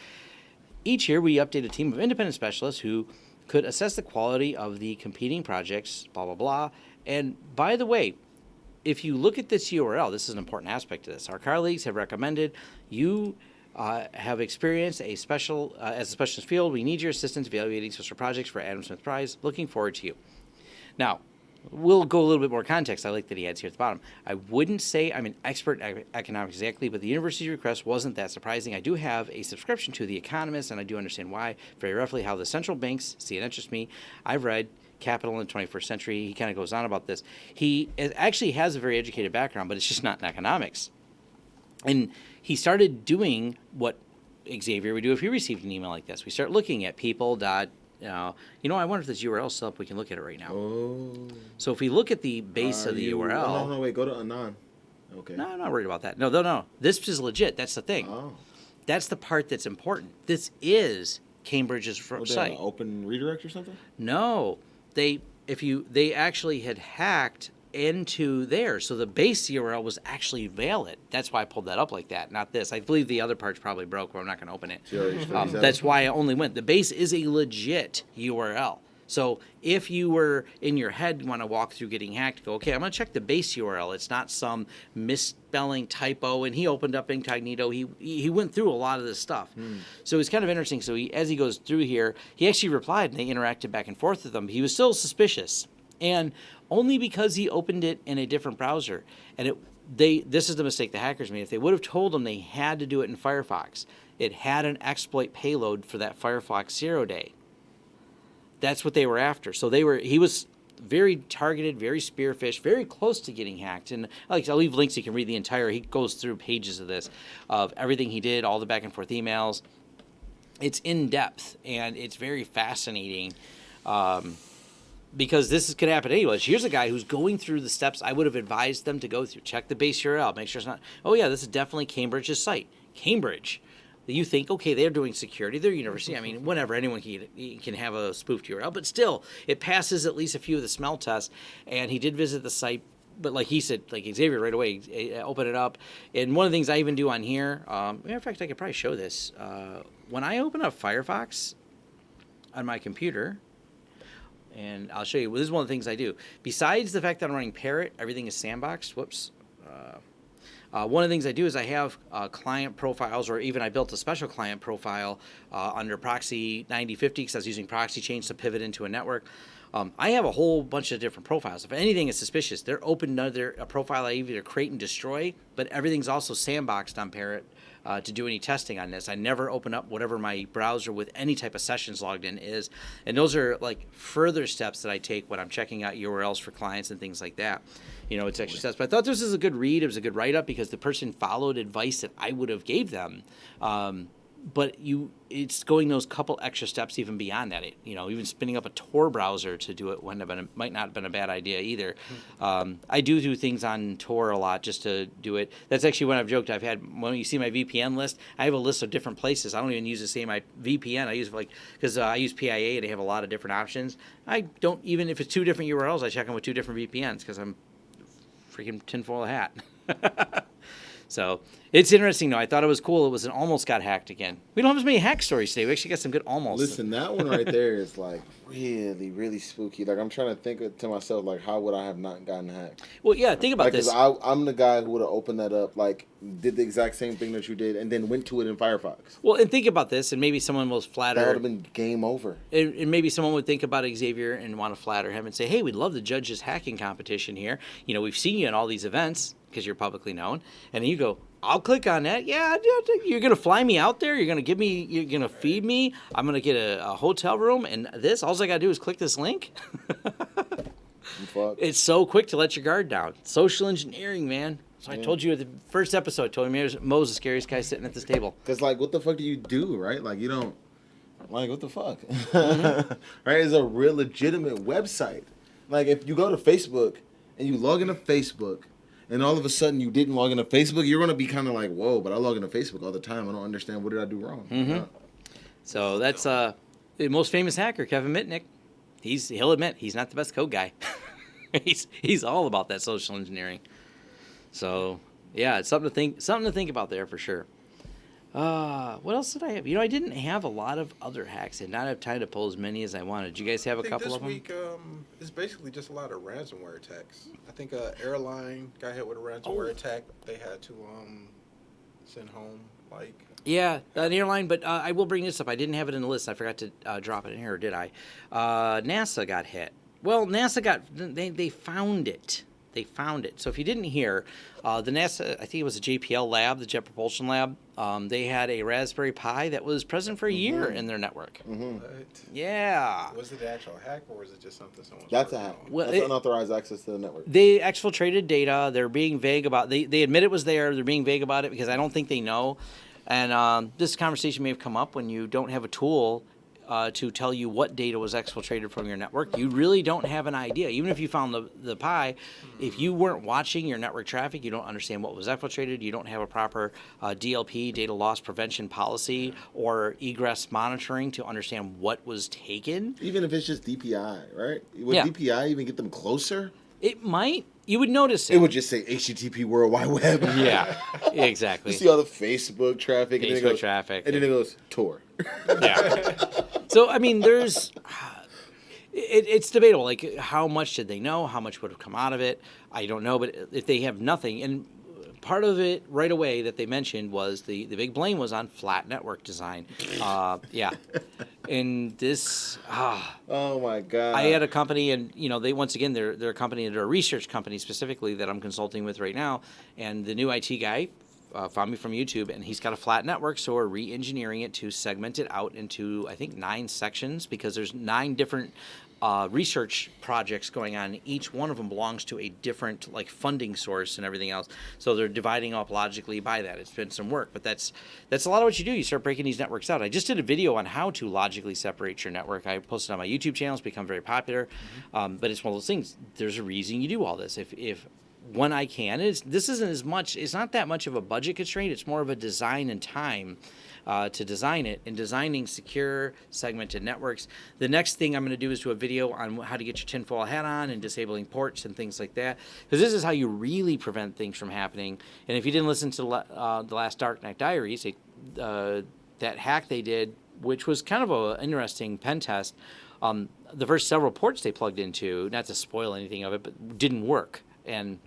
Each year, we update a team of independent specialists who could assess the quality of the competing projects, blah, blah, blah. And by the way, if you look at this URL, this is an important aspect of this. Our colleagues have recommended you have experienced as a specialist field. We need your assistance evaluating special projects for Adam Smith Prize. Looking forward to you. Now, we'll go a little bit more context. I like that he adds here at the bottom. I wouldn't say I'm an expert at economics exactly, but the university's request wasn't that surprising. I do have a subscription to The Economist, and I do understand why, very roughly, how the central banks see it interests me. I've read Capital in the 21st Century. He kind of goes on about this. He actually has a very educated background, but it's just not in economics. And he started doing what Xavier would do if he received an email like this. We start looking at people. I wonder if this URL is still up. We can look at it right now. Oh. So if we look at the base of the URL. No, wait. Go to Anon. Okay. No, I'm not worried about that. No. This is legit. That's the thing. Oh. That's the part that's important. This is Cambridge's site. Open redirect or something? No. They actually had hacked into there. So the base URL was actually valid. That's why I pulled that up like that, not this. I believe the other part's probably broke, but I'm not going to open it. That's why I only went. The base is a legit URL. So if you were in your head want to walk through getting hacked, go, okay, I'm going to check the base URL. It's not some misspelling typo. And he opened up Incognito. He went through a lot of this stuff. So it's kind of interesting. So as he goes through here, he actually replied and they interacted back and forth with him. He was still suspicious. And only because he opened it in a different browser. And this is the mistake the hackers made. If they would have told him they had to do it in Firefox, it had an exploit payload for that Firefox 0 day. That's what they were after. So he was very targeted, very spearfish, very close to getting hacked. And I'll leave links. You can read the entire. He goes through pages of this, of everything he did, all the back and forth emails. It's in depth and it's very fascinating. Because this could happen anyways. Here's a guy who's going through the steps I would have advised them to go through. Check the base URL. Make sure it's not, oh, yeah, this is definitely Cambridge's site. Cambridge. You think, okay, they're doing security. They're university. I mean, whatever. Anyone can have a spoofed URL. But still, it passes at least a few of the smell tests. And he did visit the site. But like he said, like Xavier right away, open it up. And one of the things I even do on here, matter of fact, I could probably show this. When I open up Firefox on my computer, and I'll show you. This is one of the things I do. Besides the fact that I'm running Parrot, everything is sandboxed. Whoops. One of the things I do is I have client profiles, or even I built a special client profile under Proxy 9050 because I was using Proxy Change to pivot into a network. I have a whole bunch of different profiles. If anything is suspicious, they're open to a profile I either create and destroy, but everything's also sandboxed on Parrot to do any testing on this. I never open up whatever my browser with any type of sessions logged in is. And those are like further steps that I take when I'm checking out URLs for clients and things like that. It's extra steps. But I thought this was a good read. It was a good write-up because the person followed advice that I would have gave them. But it's going those couple extra steps even beyond that. Even spinning up a Tor browser to do it might not have been a bad idea either. I do things on Tor a lot just to do it. That's actually when I've joked. When you see my VPN list, I have a list of different places. I don't even use the same VPN. I use because I use PIA and they have a lot of different options. I don't, even if it's two different URLs, I check them with two different VPNs because I'm freaking tinfoil hat. So it's interesting, though. I thought it was cool. It was an almost got hacked again. We don't have as many hack stories today. We actually got some good almost. Listen, that one right there is like really, really spooky. Like I'm trying to think to myself, like how would I have not gotten hacked? Well, yeah, think about this. Because I'm the guy who would have opened that up, like did the exact same thing that you did, and then went to it in Firefox. Well, and think about this, and maybe someone was flattered. That would have been game over. And maybe someone would think about Xavier and want to flatter him and say, hey, we'd love to judge this hacking competition here. We've seen you in all these events because you're publicly known. And then you go, I'll click on that. Yeah, you're going to fly me out there. You're going to feed me. I'm going to get a hotel room. And all I got to do is click this link. It's so quick to let your guard down. Social engineering, man. So I told you at the first episode, Mo's the scariest guy sitting at this table. Because, what the fuck do you do, right? You don't, what the fuck? Mm-hmm. Right? It's a real legitimate website. If you go to Facebook and you log into Facebook, and all of a sudden you didn't log into Facebook, you're going to be kind of like, whoa, but I log into Facebook all the time. I don't understand. What did I do wrong? Mm-hmm. Yeah. So that's the most famous hacker, Kevin Mitnick. He'll admit he's not the best code guy. he's all about that social engineering. So, yeah, it's something to think about there for sure. What else did I have? I didn't have a lot of other hacks. I did not have time to pull as many as I wanted. Did you guys have a couple of them? This week, it's basically just a lot of ransomware attacks. I think an airline got hit with a ransomware attack. They had to send home, Yeah, an airline, but I will bring this up. I didn't have it in the list. I forgot to drop it in here, or did I? NASA got hit. Well, NASA they found it. They found it. So if you didn't hear, the NASA, I think it was a JPL lab, the Jet Propulsion Lab, they had a Raspberry Pi that was present for a year in their network. Mm-hmm. Yeah. Was it an actual hack, or was it just something someone? That's a hack. Well, that's unauthorized access to the network. They exfiltrated data. They're being vague about. They admit it was there. They're being vague about it because I don't think they know. And this conversation may have come up when you don't have a tool to tell you what data was exfiltrated from your network. You really don't have an idea. Even if you found the Pi, if you weren't watching your network traffic, you don't understand what was exfiltrated. You don't have a proper DLP, data loss prevention policy, or egress monitoring to understand what was taken. Even if it's just DPI, right? Would DPI even get them closer? It might. You would notice it. It would just say HTTP World Wide Web. Yeah, exactly. You see all the Facebook traffic. And then it goes Tor. Yeah. So, I mean, there's... It's debatable. How much did they know? How much would have come out of it? I don't know. But if they have nothing... And part of it right away that they mentioned was the big blame was on flat network design. Yeah. And this... oh, my God. I had a company, and, they once again, they're a company, they're a research company specifically that I'm consulting with right now. And the new IT guy found me from YouTube, and he's got a flat network, so we're re-engineering it to segment it out into, I think, 9 sections, because there's 9 different research projects going on. Each one of them belongs to a different like funding source and everything else. So they're dividing up logically by that. It's been some work, but that's a lot of what you do. You start breaking these networks out. I just did a video on how to logically separate your network. I posted on my YouTube channel. It's become very popular, but it's one of those things. There's a reason you do all this. If when I can, this isn't as much. It's not that much of a budget constraint. It's more of a design and time. To design it, and designing secure segmented networks. The next thing I'm going to do is do a video on how to get your tinfoil hat on and disabling ports and things like that, because this is how you really prevent things from happening. And if you didn't listen to the last Dark Knight Diaries, that hack they did, which was kind of an interesting pen test, the first several ports they plugged into, not to spoil anything of it, but didn't work. And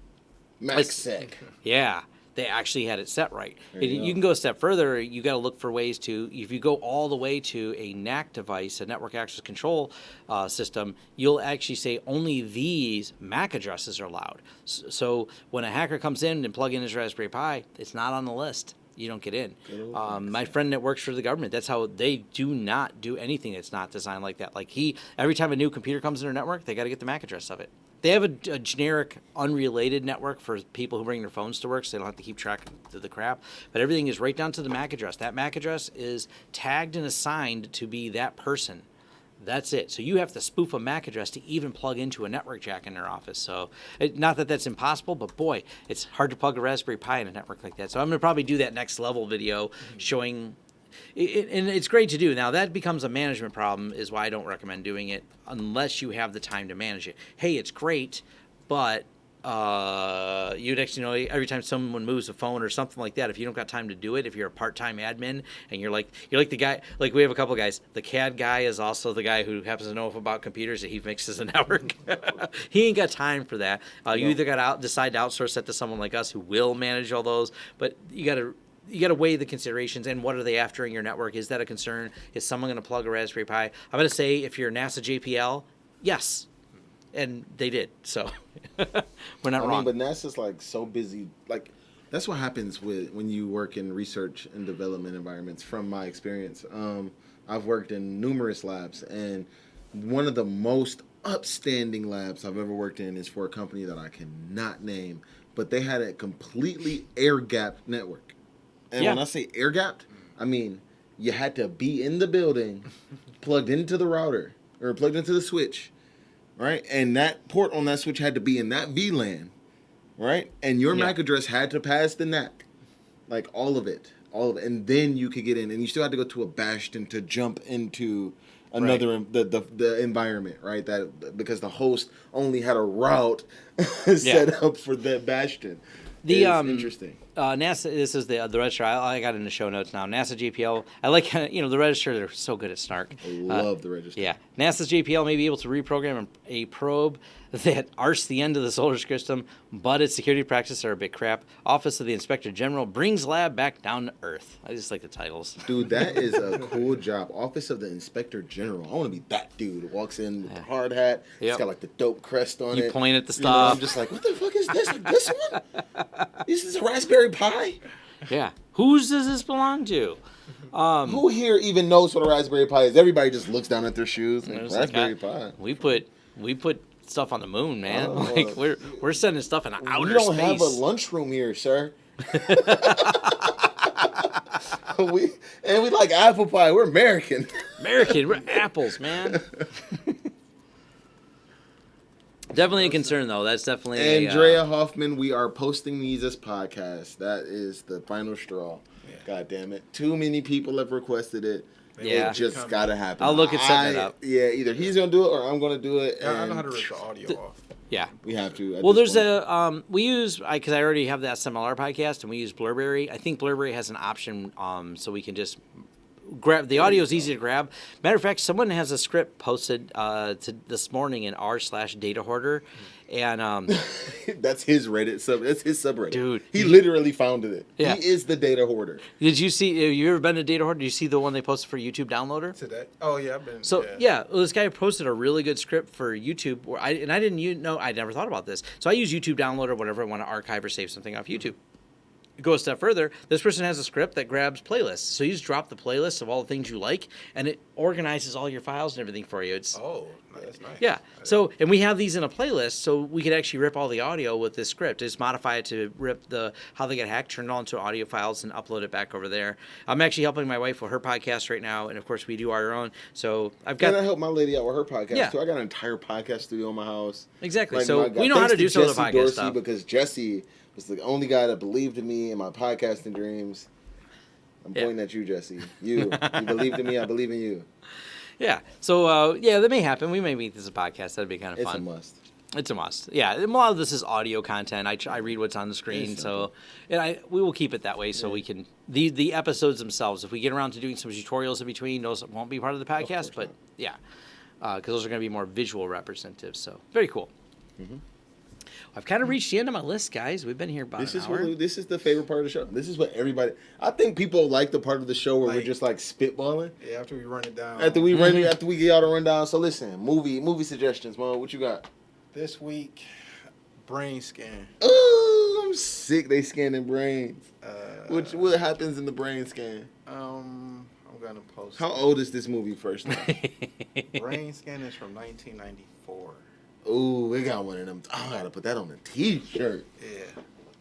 MaxSec. yeah. They actually had it set right. You can go a step further. You got to look for ways to, if you go all the way to a NAC device, a network access control system, you'll actually say only these MAC addresses are allowed. So when a hacker comes in and plug in his Raspberry Pi, it's not on the list. You don't get in. My friend that works for the government, that's how they do not do anything that's not designed like that. Like every time a new computer comes in their network, they got to get the MAC address of it. They have a generic, unrelated network for people who bring their phones to work, so they don't have to keep track of the crap. But everything is right down to the MAC address. That MAC address is tagged and assigned to be that person. That's it. So you have to spoof a MAC address to even plug into a network jack in their office. So not that that's impossible, but boy, it's hard to plug a Raspberry Pi in a network like that. So I'm going to probably do that next level video showing... and it's great to do. Now, that becomes a management problem, is why I don't recommend doing it unless you have the time to manage it. Hey, it's great, but you'd actually every time someone moves a phone or something like that, if you don't got time to do it, if you're a part-time admin and you're like the guy, like we have a couple guys, the CAD guy is also the guy who happens to know about computers, and he mixes a network. He ain't got time for that. You either got to decide to outsource that to someone like us who will manage all those, but you got to weigh the considerations and what are they after in your network. Is that a concern? Is someone going to plug a Raspberry Pi? I'm going to say if you're NASA JPL, yes. And they did. So we're not wrong. But NASA's like so busy. Like that's what happens when you work in research and development environments from my experience. I've worked in numerous labs, and one of the most upstanding labs I've ever worked in is for a company that I cannot name, but they had a completely air-gapped network. And when I say air-gapped, I mean you had to be in the building, plugged into the router, or plugged into the switch, right? And that port on that switch had to be in that VLAN, right? And your MAC address had to pass the NAC, like all of it. And then you could get in. And you still had to go to a bastion to jump into another the environment, right? That because the host only had a route set up for that bastion. It's interesting. NASA, this is the register. I got in the show notes now. NASA JPL. I like, the register. They're so good at snark. I love the register. Yeah. NASA's JPL may be able to reprogram a probe that arcs the end of the solar system, but its security practices are a bit crap. Office of the Inspector General brings lab back down to Earth. I just like the titles. Dude, that is a cool job. Office of the Inspector General. I want to be that dude who walks in with the hard hat. It's got like the dope crest on it. You point at the stuff. I'm just like, what the fuck is this? Like this one? This is a Raspberry Pi? Yeah. Whose does this belong to? Who here even knows what a Raspberry Pi is? Everybody just looks down at their shoes. Like, Raspberry Pi. We put stuff on the moon, man. Like we're sending stuff in outer space. We don't have a lunchroom here, sir. we like apple pie. We're American. We're apples, man. Definitely a concern, though. That's definitely Andrea Hoffman. We are posting these as podcasts. That is the final straw. Yeah. God damn it! Too many people have requested it. Yeah, it just gotta happen. I'll look at setting it up. Yeah, either he's gonna do it or I'm gonna do it. Yeah, I know how to rip the audio off. Yeah, we have to. Well, there's we use because I already have that SMLR podcast and we use Blurberry. I think Blurberry has an option so we can just grab the audio is easy to grab. Matter of fact, someone has a script posted to this morning in r/data hoarder, and that's his Reddit that's his subreddit. Dude, he literally founded it. Yeah. He is the data hoarder. Did you see? Have you ever been to Data Hoarder? Did you see the one they posted for YouTube Downloader Today? Oh yeah, I've been. So well, this guy posted a really good script for YouTube. Where I didn't know. I never thought about this. So I use YouTube Downloader whenever I want to archive or save something off YouTube. go a step further, this person has a script that grabs playlists. So you just drop the playlist of all the things you like, and it organizes all your files and everything for you. It's Oh, that's nice. yeah. So, and we have these in a playlist, so we could actually rip all the audio with this script. Just modify it to rip how they get hacked, turn it all into audio files, and upload it back over there. I'm actually helping my wife with her podcast right now, and of course we do our own. So I've got. And I help my lady out with her podcast Yeah. too. I got an entire podcast studio in my house. Exactly. Like, So my God. we know how to Thanks do some of the Jesse podcast Dorsey, stuff. because Jesse was the only guy that believed in me in my podcasting dreams. I'm pointing at you, Jesse. You believed in me. I believe in you. Yeah. So yeah, that may happen. We may meet this as a podcast. That'd be kind of It's fun. a must. It's a must. Yeah, a lot of this is audio content. I read what's on the screen, so and we will keep it that way so we can the episodes themselves. If we get around to doing some tutorials in between, those won't be part of the podcast. But yeah, because those are going to be more visual representatives. So very cool. Mm-hmm. I've kind of reached the end of my list, guys. We've been here about an hour. This is the favorite part of the show. This is what everybody. I think people like the part of the show where we're just like spitballing. Yeah, after we run it down. After we get y'all to run down. So listen, movie suggestions, Mo. What you got? This week, brain scan. Oh, I'm sick. They scanning brains. What happens in the brain scan? I'm gonna post. How old is this movie first? Brain scan is from 1994. Ooh, we got one of them. Oh, I gotta put that on a T-shirt. Yeah.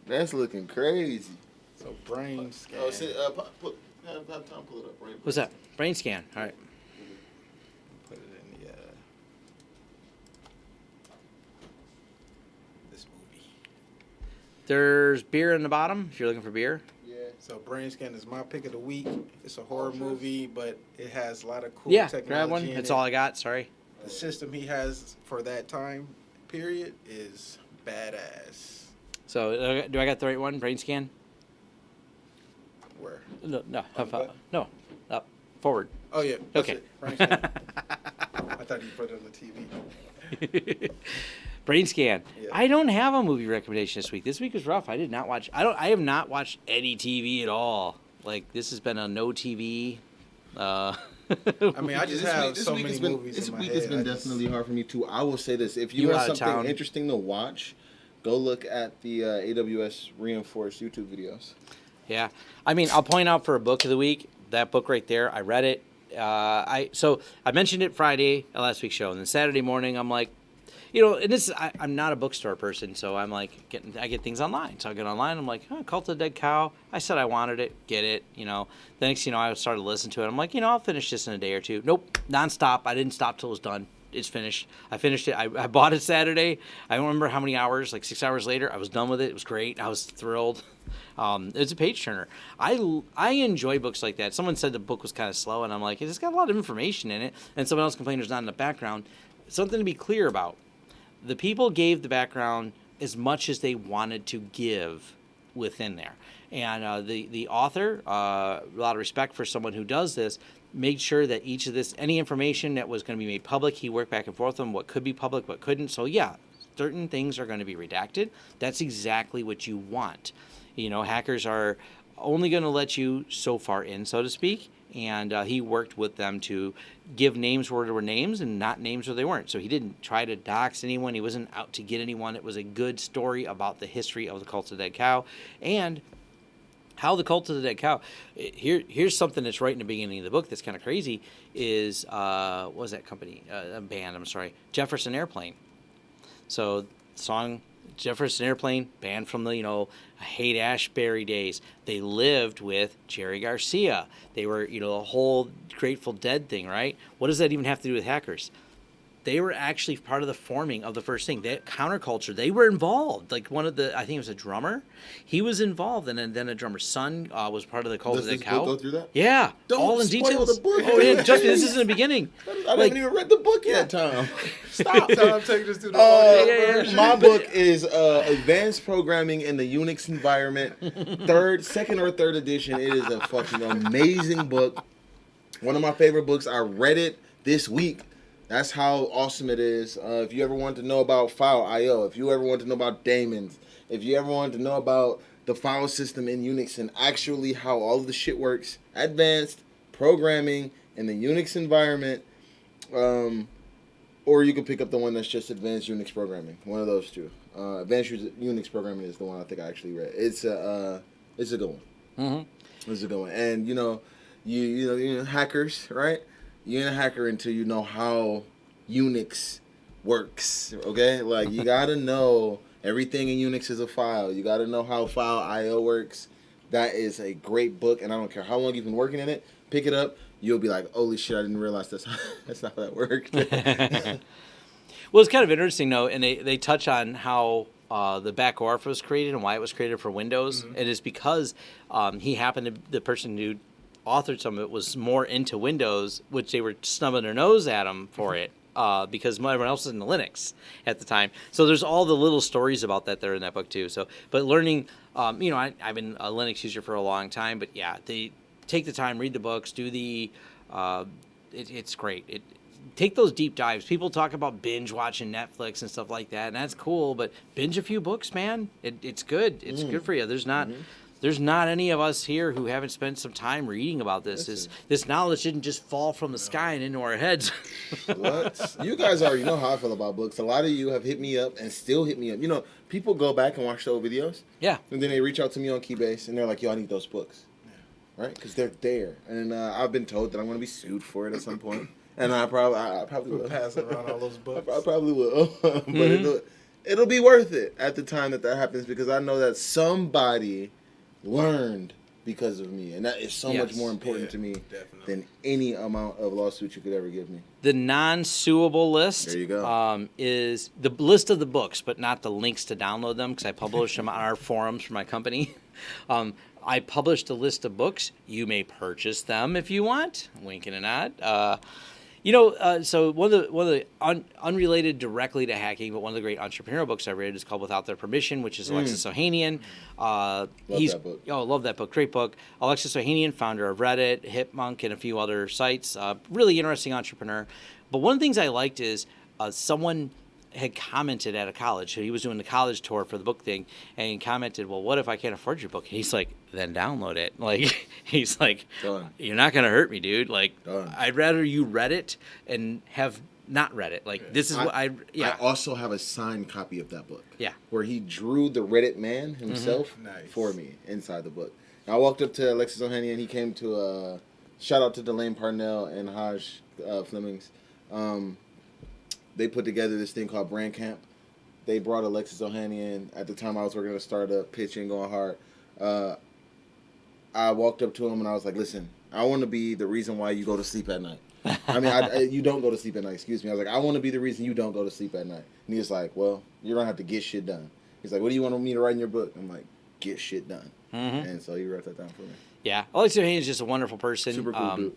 That's looking crazy. So brain scan. Oh, see, have Tom pull it up. Right? What's that? Brain scan. All right. Put it in the this movie. There's beer in the bottom if you're looking for beer. Yeah. So brain scan is my pick of the week. It's a horror movie, but it has a lot of cool Yeah, technology. grab one. in That's it. all I got. Sorry. The system he has for that time period is badass. So do I got the right one? Brain scan. Where? No, what? no, up, forward. Oh yeah. That's Okay. it. Brain scan. I thought you put it on the TV. Brain scan. Yeah. I don't have a movie recommendation this week. This week was rough. I did not watch. I have not watched any TV at all. Like this has been a no TV. I mean, I just have so many movies This in my week head. has been I just- definitely hard for me too. I will say this: if You you were want out of something town. interesting to watch, go look at the AWS reinforced YouTube videos. Yeah, I mean, I'll point out for a book of the week that book right there. I read it. I mentioned it Friday last week's show, and then Saturday morning I'm like, and I'm not a bookstore person, so I'm like I get things online. So I get online, I'm like, Cult of the Dead Cow. I said I wanted it, get it. The next I started listening to it. I'm like, I'll finish this in a day or two. Nope, nonstop. I didn't stop till it was done. It's finished. I finished it. I bought it Saturday. I don't remember how many hours, like 6 hours later. I was done with it. It was great. I was thrilled. It's a page turner. I enjoy books like that. Someone said the book was kind of slow, and I'm like, it's got a lot of information in it. And someone else complained there's not in the background. Something to be clear about. The people gave the background as much as they wanted to give within there. And the author, a lot of respect for someone who does this, made sure that any information that was going to be made public, he worked back and forth on what could be public, what couldn't. So yeah, certain things are going to be redacted. That's exactly what you want. Hackers are only going to let you so far in, so to speak. And he worked with them to give names where there were names and not names where they weren't. So he didn't try to dox anyone. He wasn't out to get anyone. It was a good story about the history of the Cult of the Dead Cow and how the Cult of the Dead Cow. Here's something that's right in the beginning of the book that's kind of crazy is, what was that company? A band, I'm sorry. Jefferson Airplane. So song Jefferson Airplane, band from the, Haight-Ashbury days. They lived with Jerry Garcia. They were, the whole Grateful Dead thing, right? What does that even have to do with hackers? They were actually part of the forming of the first thing. That counterculture, they were involved. Like I think it was a drummer. He was involved, and then a drummer's son was part of the Cult of the Dead Cow. Does this book go through that? Yeah, Don't all in spoil details. the book. Oh yeah, Justin, this is in the beginning. I haven't even read the book yet, Tom. Stop. Tom, take this to the audio version. My book is Advanced Programming in the Unix Environment, second or third edition. It is a fucking amazing book. One of my favorite books. I read it this week. That's how awesome it is. If you ever want to know about File.io, if you ever want to know about daemons, if you ever want to know about the file system in Unix and actually how all of the shit works, Advanced Programming in the Unix Environment, or you can pick up the one that's just Advanced Unix Programming. One of those two. Advanced Unix Programming is the one I think I actually read. It's It's a good one. Mm-hmm. It's a good one. And you know hackers, right? You ain't a hacker until you know how Unix works. Okay, like you gotta know everything in Unix is a file. You gotta know how file I/O works. That is a great book, and I don't care how long you've been working in it. Pick it up, you'll be like, "Holy shit! I didn't realize that's not how that worked." Well, it's kind of interesting, though, and they touch on how the back ORF was created and why it was created for Windows. It is because the person who authored some of it was more into Windows, which they were snubbing their nose at him for it. Because everyone else was into Linux at the time. So there's all the little stories about that there in that book too. So, but learning, I've been a Linux user for a long time, but yeah, they take the time, read the books, do the, it's great. Take those deep dives. People talk about binge watching Netflix and stuff like that, and that's cool, but binge a few books, man. It's good. It's good for you. There's not any of us here who haven't spent some time reading about this. This knowledge didn't just fall from the sky and into our heads. What? You guys already know how I feel about books. A lot of you have hit me up and still hit me up. You know, people go back and watch the old videos. Yeah. And then they reach out to me on Keybase and they're like, "Yo, I need those books." Yeah. Right? Because they're there. And I've been told that I'm going to be sued for it at some point. And I probably will. Pass around all those books. I probably will. But it'll be worth it at the time that happens because I know that somebody learned because of me, and that is so much more important to me than any amount of lawsuits you could ever give me. The non-suable list There you go. Is the list of the books, but not the links to download them, because I publish them on our forums for my company. I published a list of books. You may purchase them if you want. Wink and a nod. So one of the unrelated directly to hacking, but one of the great entrepreneurial books I read is called Without Their Permission, which is Alexis Ohanian. Love that book. Oh, love that book. Great book. Alexis Ohanian, founder of Reddit, HipMonk, and a few other sites. Really interesting entrepreneur. But one of the things I liked is someone had commented at a college. So he was doing the college tour for the book thing, and he commented, "Well, what if I can't afford your book?" And he's like, "Then download it." Like, he's like, Done. "You're not gonna hurt me, dude. Like, Done. I'd rather you read it and have not read it. Like, this is what I also have a signed copy of that book. Yeah. Where he drew the Reddit man himself for me inside the book. And I walked up to Alexis Ohanian. He came to shout out to Delane Parnell and Haj Flemings. They put together this thing called Brand Camp. They brought Alexis Ohanian. At the time, I was working at a startup, pitching, going hard. I walked up to him and I was like, "Listen, I want to be the reason why you go to sleep at night." I mean, you don't go to sleep at night. Excuse me. I was like, "I want to be the reason you don't go to sleep at night." And he was like, "Well, you don't have to get shit done." He's like, "What do you want me to write in your book?" I'm like, "Get shit done." And so he wrote that down for me. Yeah, Alexis Ohanian is just a wonderful person. Super cool dude.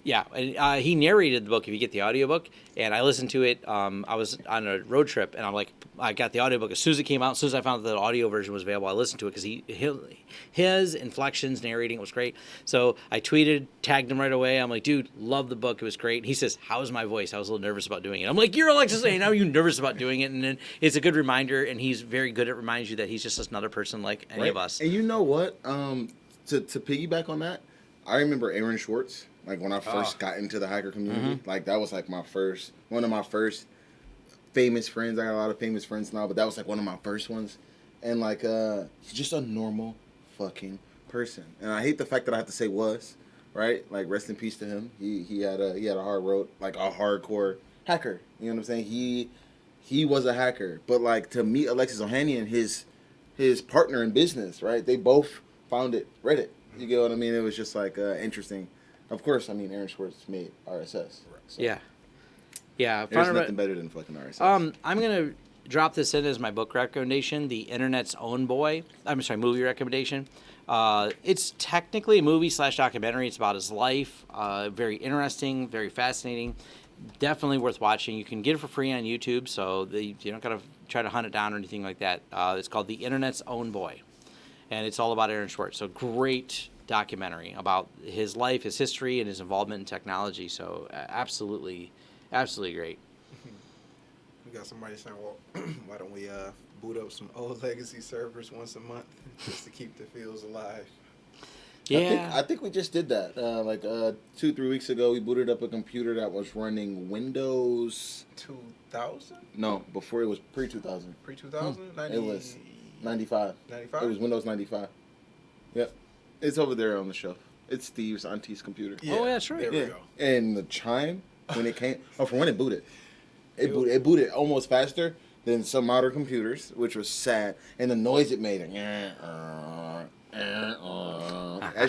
Yeah, and he narrated the book if you get the audiobook, and I listened to it. I was on a road trip, and I got the audiobook as soon as it came out. As soon as I found that the audio version was available, I listened to it because his inflections, narrating, it was great. So I tweeted, tagged him right away. I'm like, "Dude, love the book. It was great." He says, "How's my voice?" I was a little nervous about doing it. I'm like, "You're Alexis Ohanian. How are you nervous about doing it?" And then it's a good reminder, and he's very good at reminding you that he's just another person like any of us. And you know what? To piggyback on that, I remember Aaron Swartz. Like when I first got into the hacker community, like that was like one of my first famous friends. I got a lot of famous friends now, but that was like one of my first ones. And like, he's just a normal fucking person. And I hate the fact that I have to say was, right? Like rest in peace to him. He had a hard road, like a hardcore hacker. You know what I'm saying? He was a hacker. But like to meet Alexis Ohanian, his partner in business, right? They both founded Reddit. You get what I mean? It was just like interesting. Of course, I mean, Aaron Swartz made RSS. So Yeah. there's nothing better than fucking RSS. I'm going to drop this in as my book recommendation, The Internet's Own Boy. Movie recommendation. It's technically a movie/documentary. It's about his life. Very interesting, very fascinating. Definitely worth watching. You can get it for free on YouTube, so you don't got to try to hunt it down or anything like that. It's called The Internet's Own Boy, and it's all about Aaron Swartz. So great documentary about his life, his history, and his involvement in technology. So absolutely great. We got somebody saying, "Well, why don't we boot up some old legacy servers once a month just to keep the fields alive?" Yeah, I think we just did that. 2-3 weeks ago, we booted up a computer that was running Windows 2000? No, before it was pre-2000. Pre-2000? It was 95. 95? It was Windows 95. Yep. It's over there on the shelf. It's Steve's auntie's computer. Yeah, Oh, that's right. There we Yeah. go. And the chime when it came, from when it booted, it booted almost faster than some modern computers, which was sad. And the noise it made, that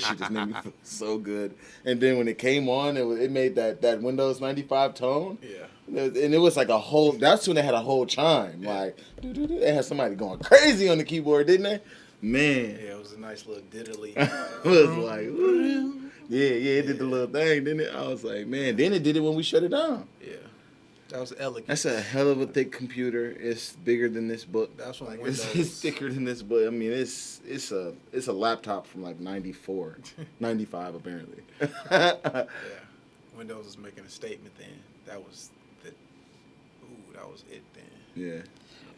shit just made me feel so good. And then when it came on, it made that Windows 95 tone. Yeah. And it was like a whole. That's when they had a whole chime. Like they had somebody going crazy on the keyboard, didn't they? Man, Yeah, it was a nice little diddly. it was like, woo. Yeah, it did the little thing, didn't it? I was like, man. Then it did it when we shut it down. Yeah. That was elegant. That's a hell of a thick computer. It's bigger than this book. That's when Like, Windows. it's thicker than this book. I mean, it's a laptop from like 94, 95 apparently. Yeah. Windows was making a statement then. That was it then. Yeah.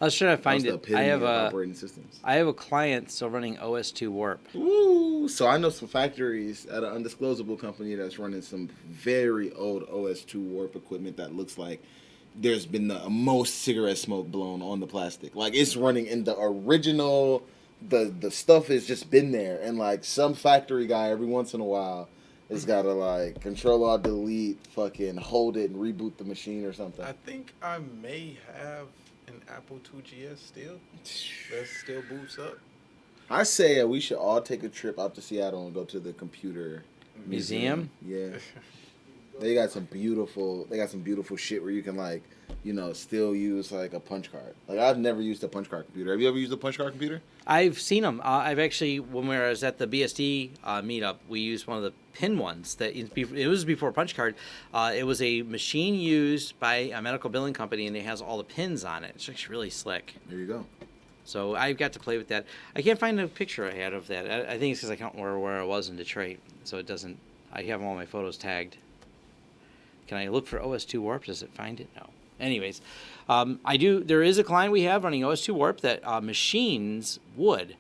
I was trying to find That was it. the epitome I have of a operating systems. client still running OS2 Warp. Ooh, so I know some factories at an undisclosable company that's running some very old OS2 Warp equipment that looks like there's been the most cigarette smoke blown on the plastic. Like it's running in the original, the stuff has just been there, and like some factory guy every once in a while has got to like Control-Alt-Delete, fucking hold it and reboot the machine or something. I think I may have an Apple IIgs still. That still boots up. I say we should all take a trip out to Seattle and go to the computer Museum? Yeah. They got some beautiful shit where you can like, still use like a punch card. Like I've never used a punch card computer. Have you ever used a punch card computer? I've seen them. I've actually, when I was at the BSD meetup, we used one of the pin ones. It was before punch card. It was a machine used by a medical billing company, and it has all the pins on it. It's actually really slick. There you go. So I got to play with that. I can't find a picture I had of that. I think it's because I can't remember where I was in Detroit, so it doesn't. I have all my photos tagged. Can I look for OS2 Warp? Does it find it? No. Anyways, I do. There is a client we have running OS2 Warp that machines wood.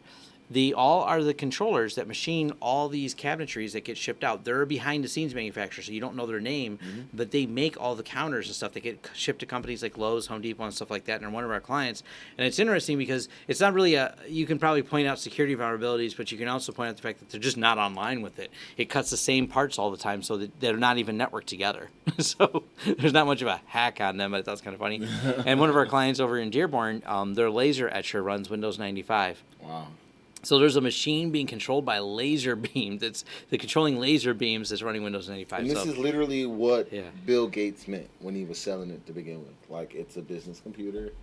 All are the controllers that machine all these cabinetries that get shipped out. They're behind the scenes manufacturers, so you don't know their name, but they make all the counters and stuff that get shipped to companies like Lowe's, Home Depot, and stuff like that, and they're one of our clients. And it's interesting because it's not really you can probably point out security vulnerabilities, but you can also point out the fact that they're just not online with it. It cuts the same parts all the time, so that they're not even networked together. So there's not much of a hack on them, but that's kind of funny. And one of our clients over in Dearborn, their laser etcher runs Windows 95. Wow. So there's a machine being controlled by laser beams. It's the controlling laser beams that's running Windows 95. And this is literally what Yeah. Bill Gates meant when he was selling it to begin with. Like it's a business computer.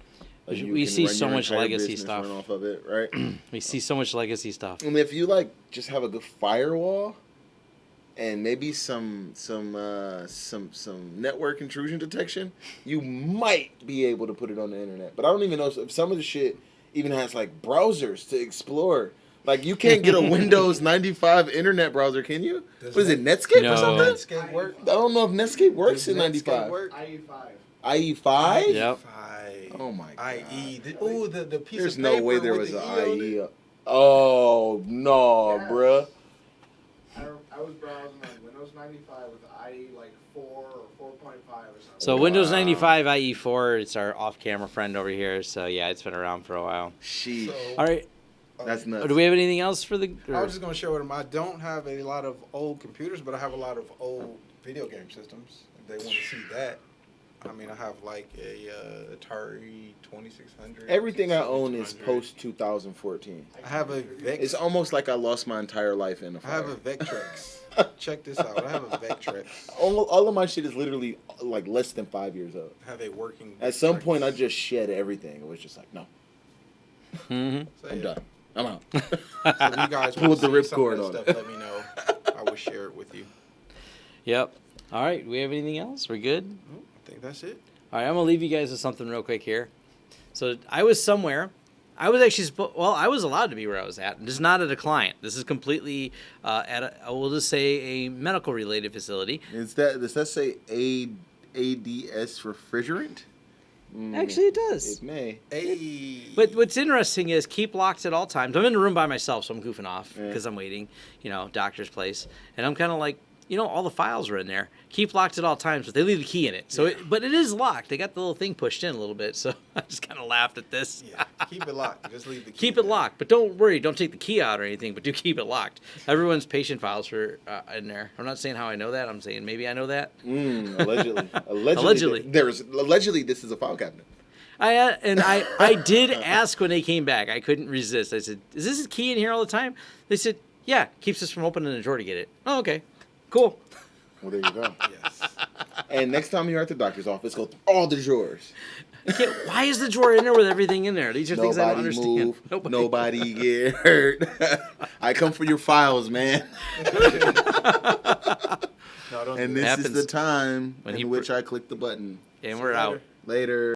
Like, you We can see run so your much entire legacy business stuff. run off of it, right? We see so much legacy stuff. And if you like just have a good firewall and maybe some network intrusion detection, you might be able to put it on the internet. But I don't even know if some of the shit even has like browsers to explore. Like you can't get a Windows 95 internet browser, can you? Does What is it, Netscape No. or something? Netscape work? I don't know if Netscape works Does in Netscape 95. work? IE5? IE5? Yep. Oh my god. IE. Oh, the piece There's of no paper way there with was an the E on IE. it. Oh no, Yes. bruh. I was browsing on Windows 95 with IE like 4 or 4.5 or something. So Windows 95 IE4, it's our off-camera friend over here. So yeah, it's been around for a while. Sheesh. So, All right. That's nuts. Do we have anything else for the? I was just gonna share with them. I don't have a lot of old computers, but I have a lot of old video game systems. If they want to see that, I mean, I have like a Atari 2600. Everything I own is 7200. post 2014. I have a Vex. It's almost like I lost my entire life in the I have fire. a Vectrex. Check this out. I have a Vectrex. All of my shit is literally like less than 5 years old. I have a working. At some Vectrex. point, I just shed everything. It was just like, no, Mhm. So, I'm yeah. done. I'm out. So if you guys Pulled want the to see some ripcord of that on stuff, it. let me know. I will share it with you. Yep. All right. Do we have anything else? We're good. I think that's it. All right. I'm gonna leave you guys with something real quick here. So I was somewhere. I was actually I was allowed to be where I was at, and just not at a client. This is completely we'll just say a medical related facility. Does that say ADS refrigerant? Actually, it does. It may. Hey. But what's interesting is keep locked at all times. I'm in the room by myself, so I'm goofing off Yeah. because I'm waiting, doctor's place. And I'm kind of like all the files are in there. Keep locked at all times, but they leave the key in it. So, but it is locked. They got the little thing pushed in a little bit. So I just kind of laughed at this. Yeah, keep it locked. Just leave the key. Keep it locked, but don't worry. Don't take the key out or anything, but do keep it locked. Everyone's patient files are in there. I'm not saying how I know that. I'm saying maybe I know that. Allegedly. Allegedly, this is a file cabinet. I did ask when they came back. I couldn't resist. I said, "Is this a key in here all the time?" They said, "Yeah, keeps us from opening the drawer to get it." Oh, okay, cool. Well, there you go. Yes. And next time you're at the doctor's office, go through all the drawers. Why is the drawer in there with everything in there? These are things I don't understand. Move. Nobody get hurt. I come for your files, man. No, don't And do this that. is the time when in which I click the button. And we're out. Later.